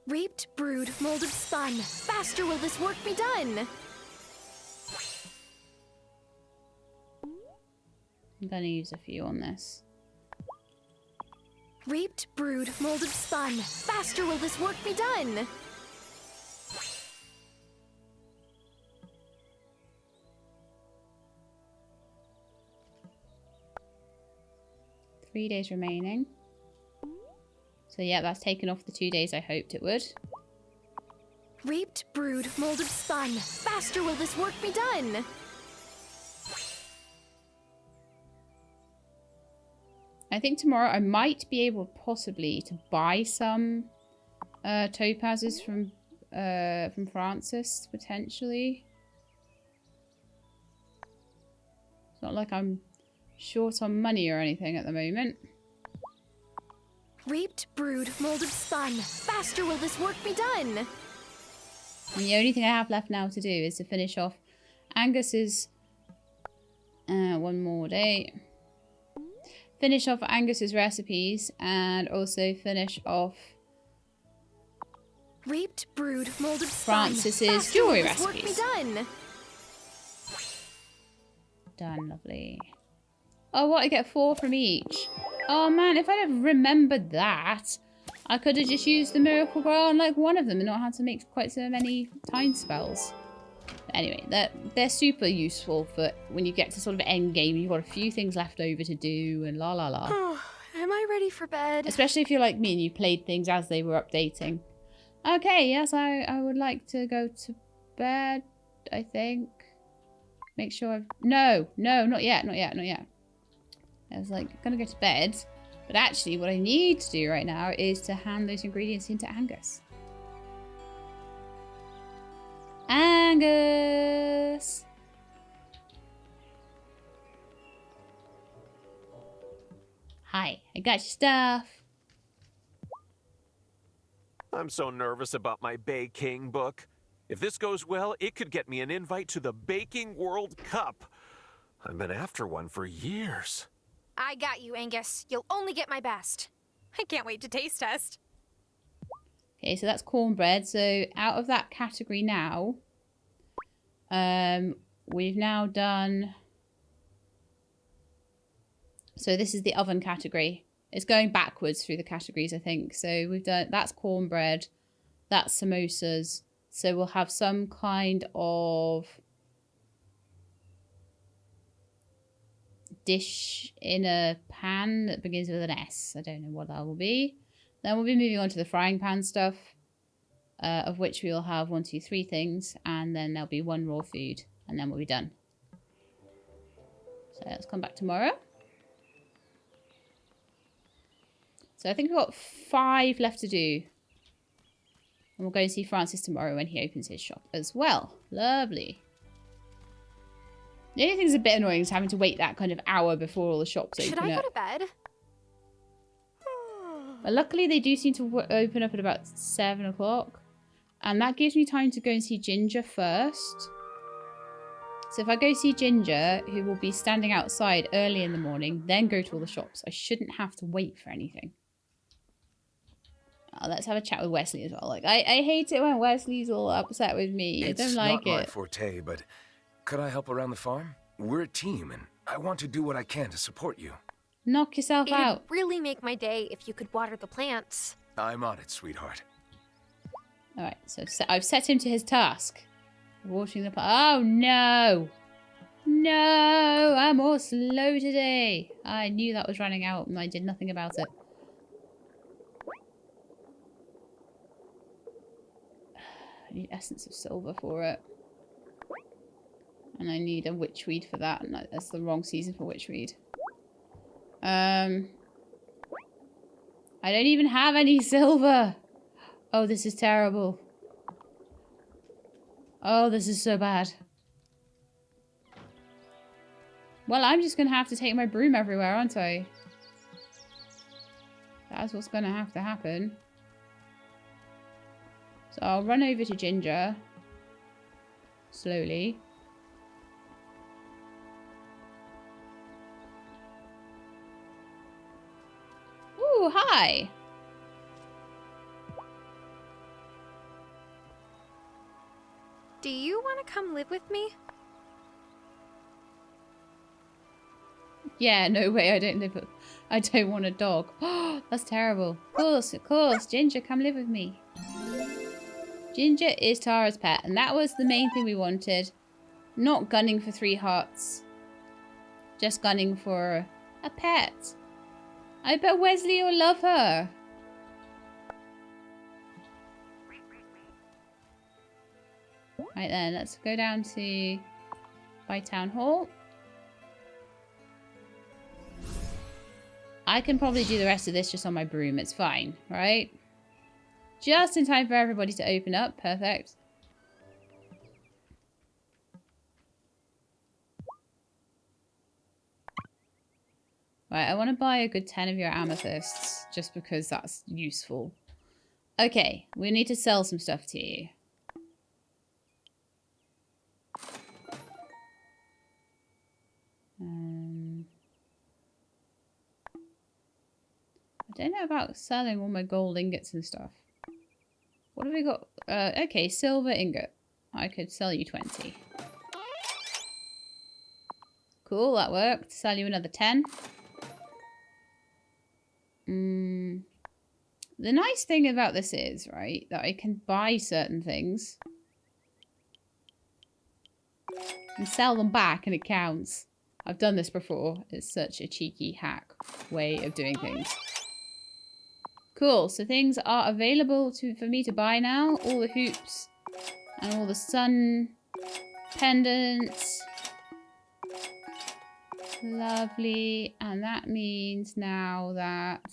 Reaped, brewed, molded, spun. Faster will this work be done. I'm gonna use a few on this. Reaped, brewed, molded, spun. Faster will this work be done. Three days remaining. So yeah, that's taken off the 2 days I hoped it would. Reaped, brewed, molded, spun. Faster will this work be done. I think tomorrow I might be able possibly to buy some topazes from Francis, potentially. It's not like I'm short on money or anything at the moment. Reaped, brewed, molded, spun. Faster will this work be done. And the only thing I have left now to do is to finish off Angus's one more day. Finish off Angus's recipes and also finish off Reaped, brewed, molded, spun. Francis's jewelry Faster will recipes. this work be done. Done, lovely. Oh, what? I get 4 from each. Oh man, if I'd have remembered that, I could have just used the miracle grow on like one of them and not had to make quite so many time spells. But anyway, they're super useful for when you get to sort of end game. You've got a few things left over to do and la la la. Am I ready for bed? Especially if you're like me and you played things as they were updating. Okay, yes, I would like to go to bed, I think. Make sure I've... No, not yet. I was like, gonna go to bed. But actually, what I need to do right now is to hand those ingredients into Angus. Angus! Hi, I got your stuff. I'm so nervous about my baking book. If this goes well, it could get me an invite to the Baking World Cup. I've been after one for years. I got you, Angus. You'll only get my best. I can't wait to taste test. Okay, so that's cornbread. So out of that category now, we've now done... So this is the oven category. It's going backwards through the categories, I think. So we've done... That's cornbread. That's samosas. So we'll have some kind of dish in a pan that begins with an S. I don't know what that will be. Then we'll be moving on to the frying pan stuff, of which we'll have 1, 2, 3 things, and then there'll be 1 raw food, and then we'll be done. So let's come back tomorrow. So I think we've got 5 left to do. And we'll go and see Francis tomorrow when he opens his shop as well. Lovely. The only thing that's a bit annoying is having to wait that kind of hour before all the shops open up. Should I go to bed? But luckily they do seem to open up at about 7 o'clock. And that gives me time to go and see Ginger first. So if I go see Ginger, who will be standing outside early in the morning, then go to all the shops, I shouldn't have to wait for anything. Oh, let's have a chat with Wesley as well. Like, I hate it when Wesley's all upset with me. I don't like It's not my it. forte, but could I help around the farm? We're a team, and I want to do what I can to support you. Knock yourself It'd out. really make my day if you could water the plants. I'm on it, sweetheart. Alright, so I've set him to his task. Watering the plant. Oh, no. No, I'm all slow today. I knew that was running out and I did nothing about it. I need essence of silver for it. And I need a witchweed for that. And that's the wrong season for witchweed. I don't even have any silver. Oh, this is terrible. Oh, this is so bad. Well, I'm just going to have to take my broom everywhere, aren't I? That's what's going to have to happen. So I'll run over to Ginger. slowly. Ooh, hi! Do you want to come live with me? Yeah, no way, I don't want a dog. That's terrible. Of course. Ginger, come live with me. Ginger is Tara's pet, and that was the main thing we wanted. Not gunning for 3 hearts. Just gunning for a pet. I bet Wesley will love her. Right then, let's go down to by Town Hall. I can probably do the rest of this just on my broom. It's fine, right? Just in time for everybody to open up. Perfect. Right, I want to buy a good 10 of your amethysts, just because that's useful. Okay, we need to sell some stuff to you. I don't know about selling all my gold ingots and stuff. What have we got? Okay, silver ingot. I could sell you 20. Cool, that worked. Sell you another 10. The nice thing about this is, right, that I can buy certain things and sell them back and it counts. I've done this before. It's such a cheeky hack way of doing things. Cool, so things are available for me to buy now. All the hoops and all the sun pendants. Lovely. And that means now that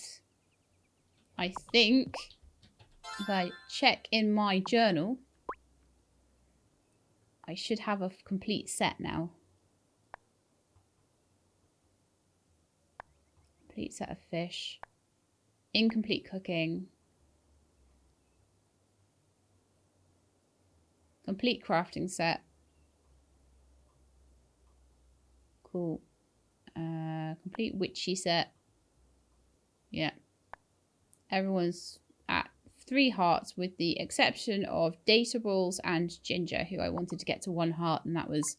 I think if I check in my journal, I should have a complete set now. Complete set of fish. Incomplete cooking. Complete crafting set. Cool. Complete witchy set. Yeah. Everyone's at 3 hearts with the exception of Datables and Ginger, who I wanted to get to 1 heart, and that was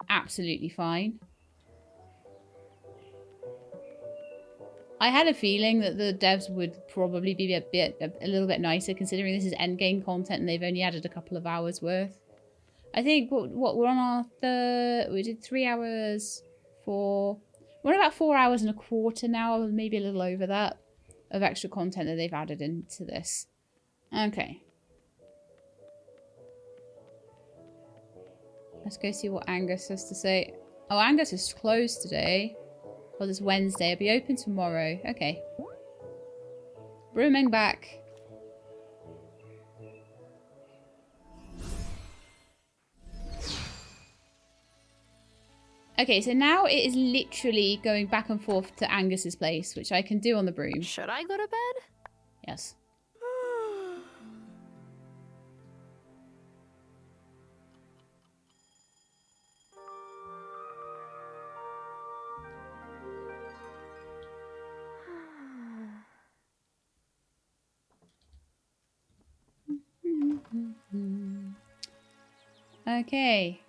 absolutely fine. I had a feeling that the devs would probably be a little bit nicer, considering this is endgame content and they've only added a couple of hours worth. I think what we're on our we did 3 hours, 4. We're about 4 hours and a quarter now, maybe a little over that, of extra content that they've added into this. Okay. Let's go see what Angus has to say. Oh, Angus is closed today. Well, it's Wednesday. It'll be open tomorrow. Okay. Brooming back. Okay, so now it is literally going back and forth to Angus's place, which I can do on the broom. Should I go to bed? Yes. Okay.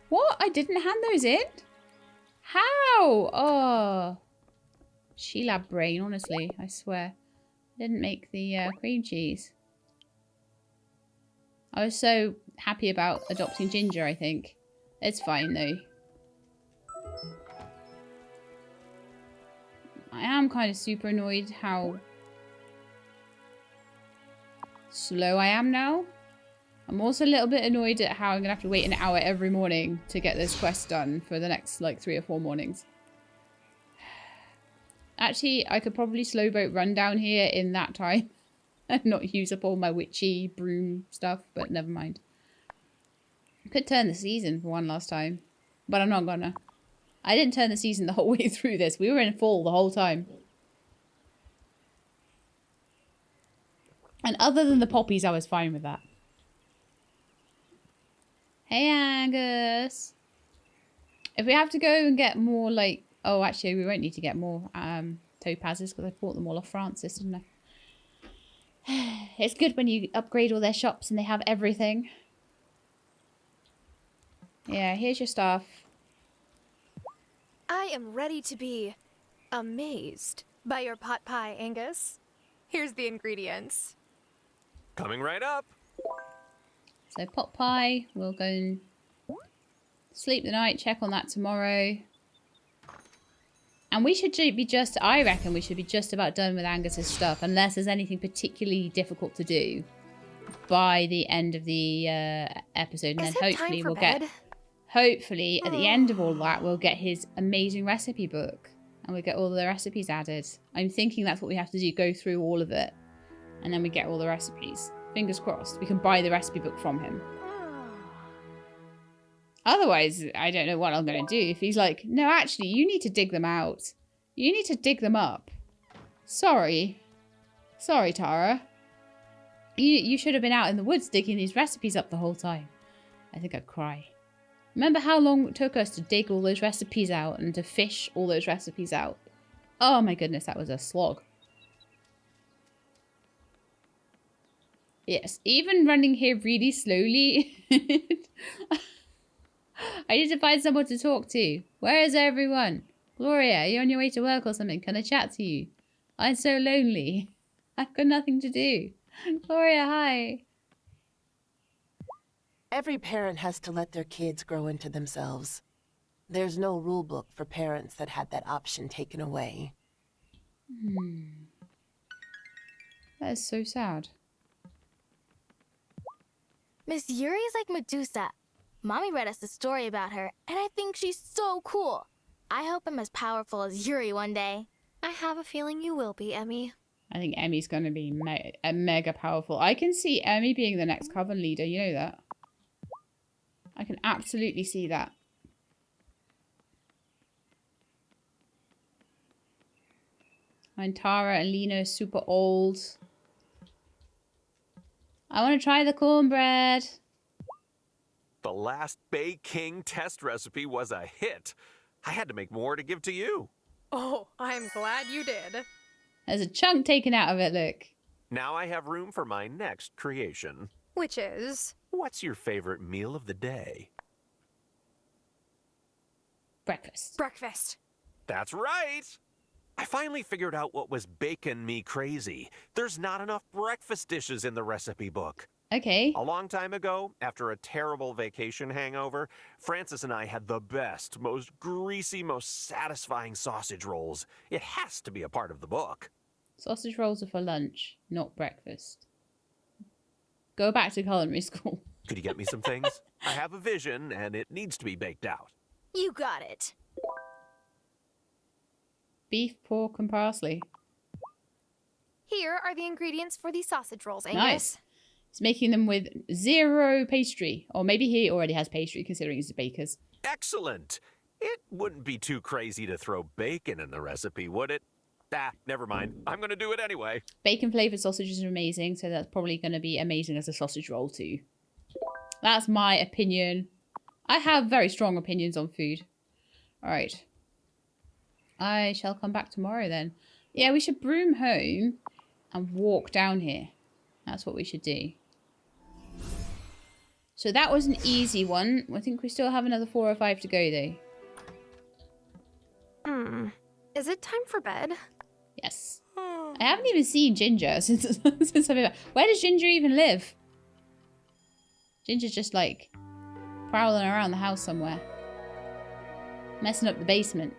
What? I didn't hand those in? How? Oh. Sheila brain, honestly, I swear. I didn't make the cream cheese. I was so happy about adopting Ginger, I think. It's fine, though. I am kind of super annoyed how slow I am now. I'm also a little bit annoyed at how I'm going to have to wait an hour every morning to get this quest done for the next, like, 3 or 4 mornings. Actually, I could probably slow boat run down here in that time and not use up all my witchy broom stuff, but never mind. I could turn the season for one last time, but I'm not gonna. I didn't turn the season the whole way through this. We were in fall the whole time. And other than the poppies, I was fine with that. Hey, Angus. If we have to go and get more, like... Oh, actually, we won't need to get more topazes because I bought them all off Francis, didn't I? It's good when you upgrade all their shops and they have everything. Yeah, here's your stuff. I am ready to be amazed by your pot pie, Angus. Here's the ingredients. Coming right up. So pot pie, we'll go and sleep the night, check on that tomorrow. And we should be just, I reckon we should be just about done with Angus's stuff, unless there's anything particularly difficult to do by the end of the episode. And then hopefully we'll get, hopefully at the end of all that, we'll get his amazing recipe book. And we'll get all the recipes added. I'm thinking that's what we have to do, go through all of it. And then we get all the recipes. Fingers crossed. We can buy the recipe book from him. Otherwise, I don't know what I'm going to do. If he's like, no, actually, you need to dig them out. You need to dig them up. Sorry. Sorry, Tara. You should have been out in the woods digging these recipes up the whole time. I think I'd cry. Remember how long it took us to dig all those recipes out and to fish all those recipes out? Oh my goodness, that was a slog. Yes, even running here really slowly. I need to find someone to talk to. Where is everyone? Gloria, are you on your way to work or something? Can I chat to you? I'm so lonely. I've got nothing to do. Gloria, hi. Every parent has to let their kids grow into themselves. There's no rule book for parents that had that option taken away. That is so sad. Miss Yuri is like Medusa. Mommy read us a story about her, and I think she's so cool. I hope I'm as powerful as Yuri one day. I have a feeling you will be, Emmy. I think Emmy's going to be mega powerful. I can see Emmy being the next coven leader. You know that? I can absolutely see that. And Tara and Lena are super old. I want to try the cornbread. The last Bay King test recipe was a hit. I had to make more to give to you. Oh, I'm glad you did. There's a chunk taken out of it, look. Now I have room for my next creation. Which is? What's your favorite meal of the day? Breakfast. Breakfast. That's right. I finally figured out what was baking me crazy. There's not enough breakfast dishes in the recipe book. Okay. A long time ago, after a terrible vacation hangover, Francis and I had the best, most greasy, most satisfying sausage rolls. It has to be a part of the book. Sausage rolls are for lunch, not breakfast. Go back to culinary school. Could you get me some things? I have a vision, and it needs to be baked out. You got it. Beef, pork, and parsley. Here are the ingredients for the sausage rolls, Angus. Nice. He's making them with 0 pastry. Or maybe he already has pastry, considering he's a baker's. Excellent. It wouldn't be too crazy to throw bacon in the recipe, would it? Ah, never mind. I'm going to do it anyway. Bacon-flavored sausages are amazing, so that's probably going to be amazing as a sausage roll too. That's my opinion. I have very strong opinions on food. All right. I shall come back tomorrow then. Yeah, we should broom home and walk down here. That's what we should do. So that was an easy one. I think we still have another 4 or 5 to go though. Is it time for bed? Yes. I haven't even seen Ginger since I've been back. Where does Ginger even live? Ginger's just like prowling around the house somewhere. Messing up the basement.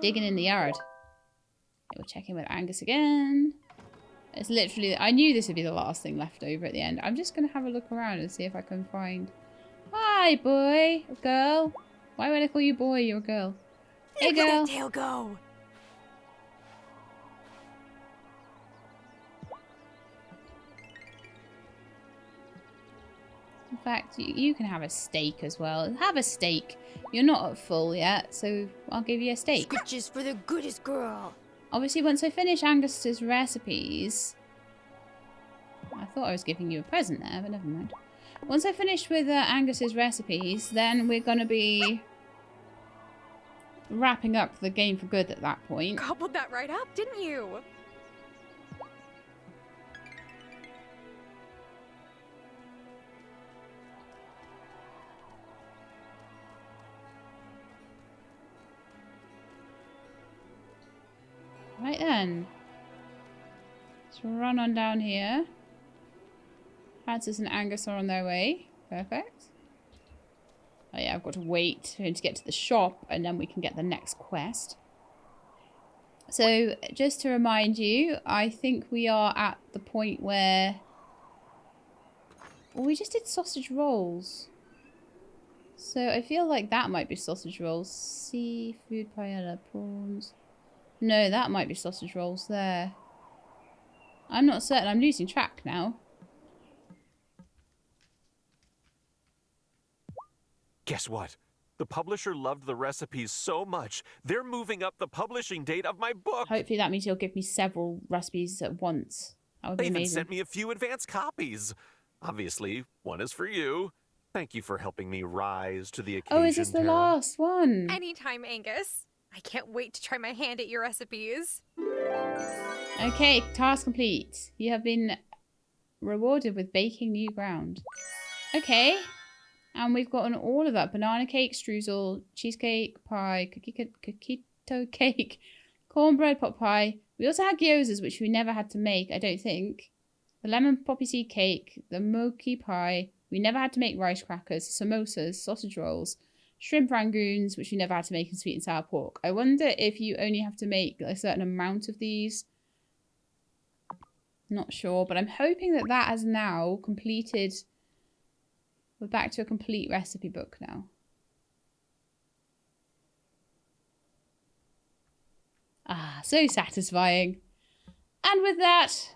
Digging in the yard. We'll check in with Angus again. It's literally, I knew this would be the last thing left over at the end. I'm just going to have a look around and see if I can find... Hi, boy. Girl. Why would I call you boy? You're a girl. Hey, girl. Look at that tail go. In fact, you can have a steak as well. Have a steak. You're not at full yet, so I'll give you a steak. Scritches for the goodest girl. Obviously, once I finish Angus's recipes... I thought I was giving you a present there, but never mind. Once I finish with Angus's recipes, then we're going to be wrapping up the game for good at that point. Gobbled that right up, didn't you? Right then. Let's run on down here. Francis and Angus are on their way. Perfect. Oh yeah, I've got to wait for him to get to the shop and then we can get the next quest. So, just to remind you, I think we are at the point where... Well, we just did sausage rolls. So, I feel like that might be sausage rolls. Seafood, paella, prawns... No, that might be sausage rolls there. I'm not certain. I'm losing track now. Guess what? The publisher loved the recipes so much, they're moving up the publishing date of my book. Hopefully that means he'll give me several recipes at once. That would be They even amazing. sent me a few advance copies. Obviously, one is for you. Thank you for helping me rise to the occasion. Oh, is this the Tara. last one? Anytime, Angus. I can't wait to try my hand at your recipes. Okay, task complete. You have been rewarded with baking new ground. Okay. And we've gotten all of that. Banana cake, streusel, cheesecake, pie, coquito cake, cornbread, pot pie. We also had gyozas, which we never had to make, I don't think. The lemon poppy seed cake, the mochi pie. We never had to make rice crackers, samosas, sausage rolls, shrimp rangoons, which we never had to make, and sweet and sour pork. I wonder if you only have to make a certain amount of these. Not sure, but I'm hoping that that has now completed. We're back to a complete recipe book now. Ah, so satisfying. And with that,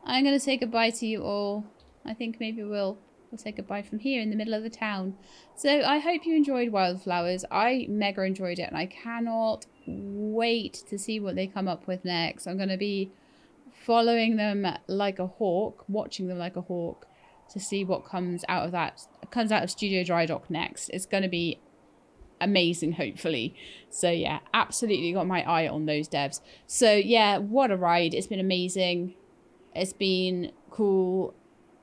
I'm going to say goodbye to you all. I think maybe we'll say goodbye from here in the middle of the town. So I hope you enjoyed Wylde Flowers. I mega enjoyed it and I cannot wait to see what they come up with next. I'm going to be following them like a hawk, watching them like a hawk to see what comes out of that. Comes out of Studio Dry Dock next. It's going to be amazing, hopefully. So yeah, absolutely got my eye on those devs. So yeah, what a ride. It's been amazing. It's been cool.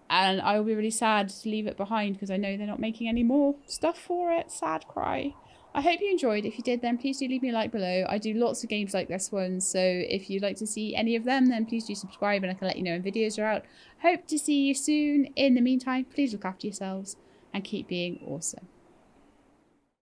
And I will be really sad to leave it behind because I know they're not making any more stuff for it. Sad cry. I hope you enjoyed. If you did, then please do leave me a like below. I do lots of games like this one, so if you'd like to see any of them, then please do subscribe and I can let you know when videos are out. Hope to see you soon. In the meantime, please look after yourselves and keep being awesome.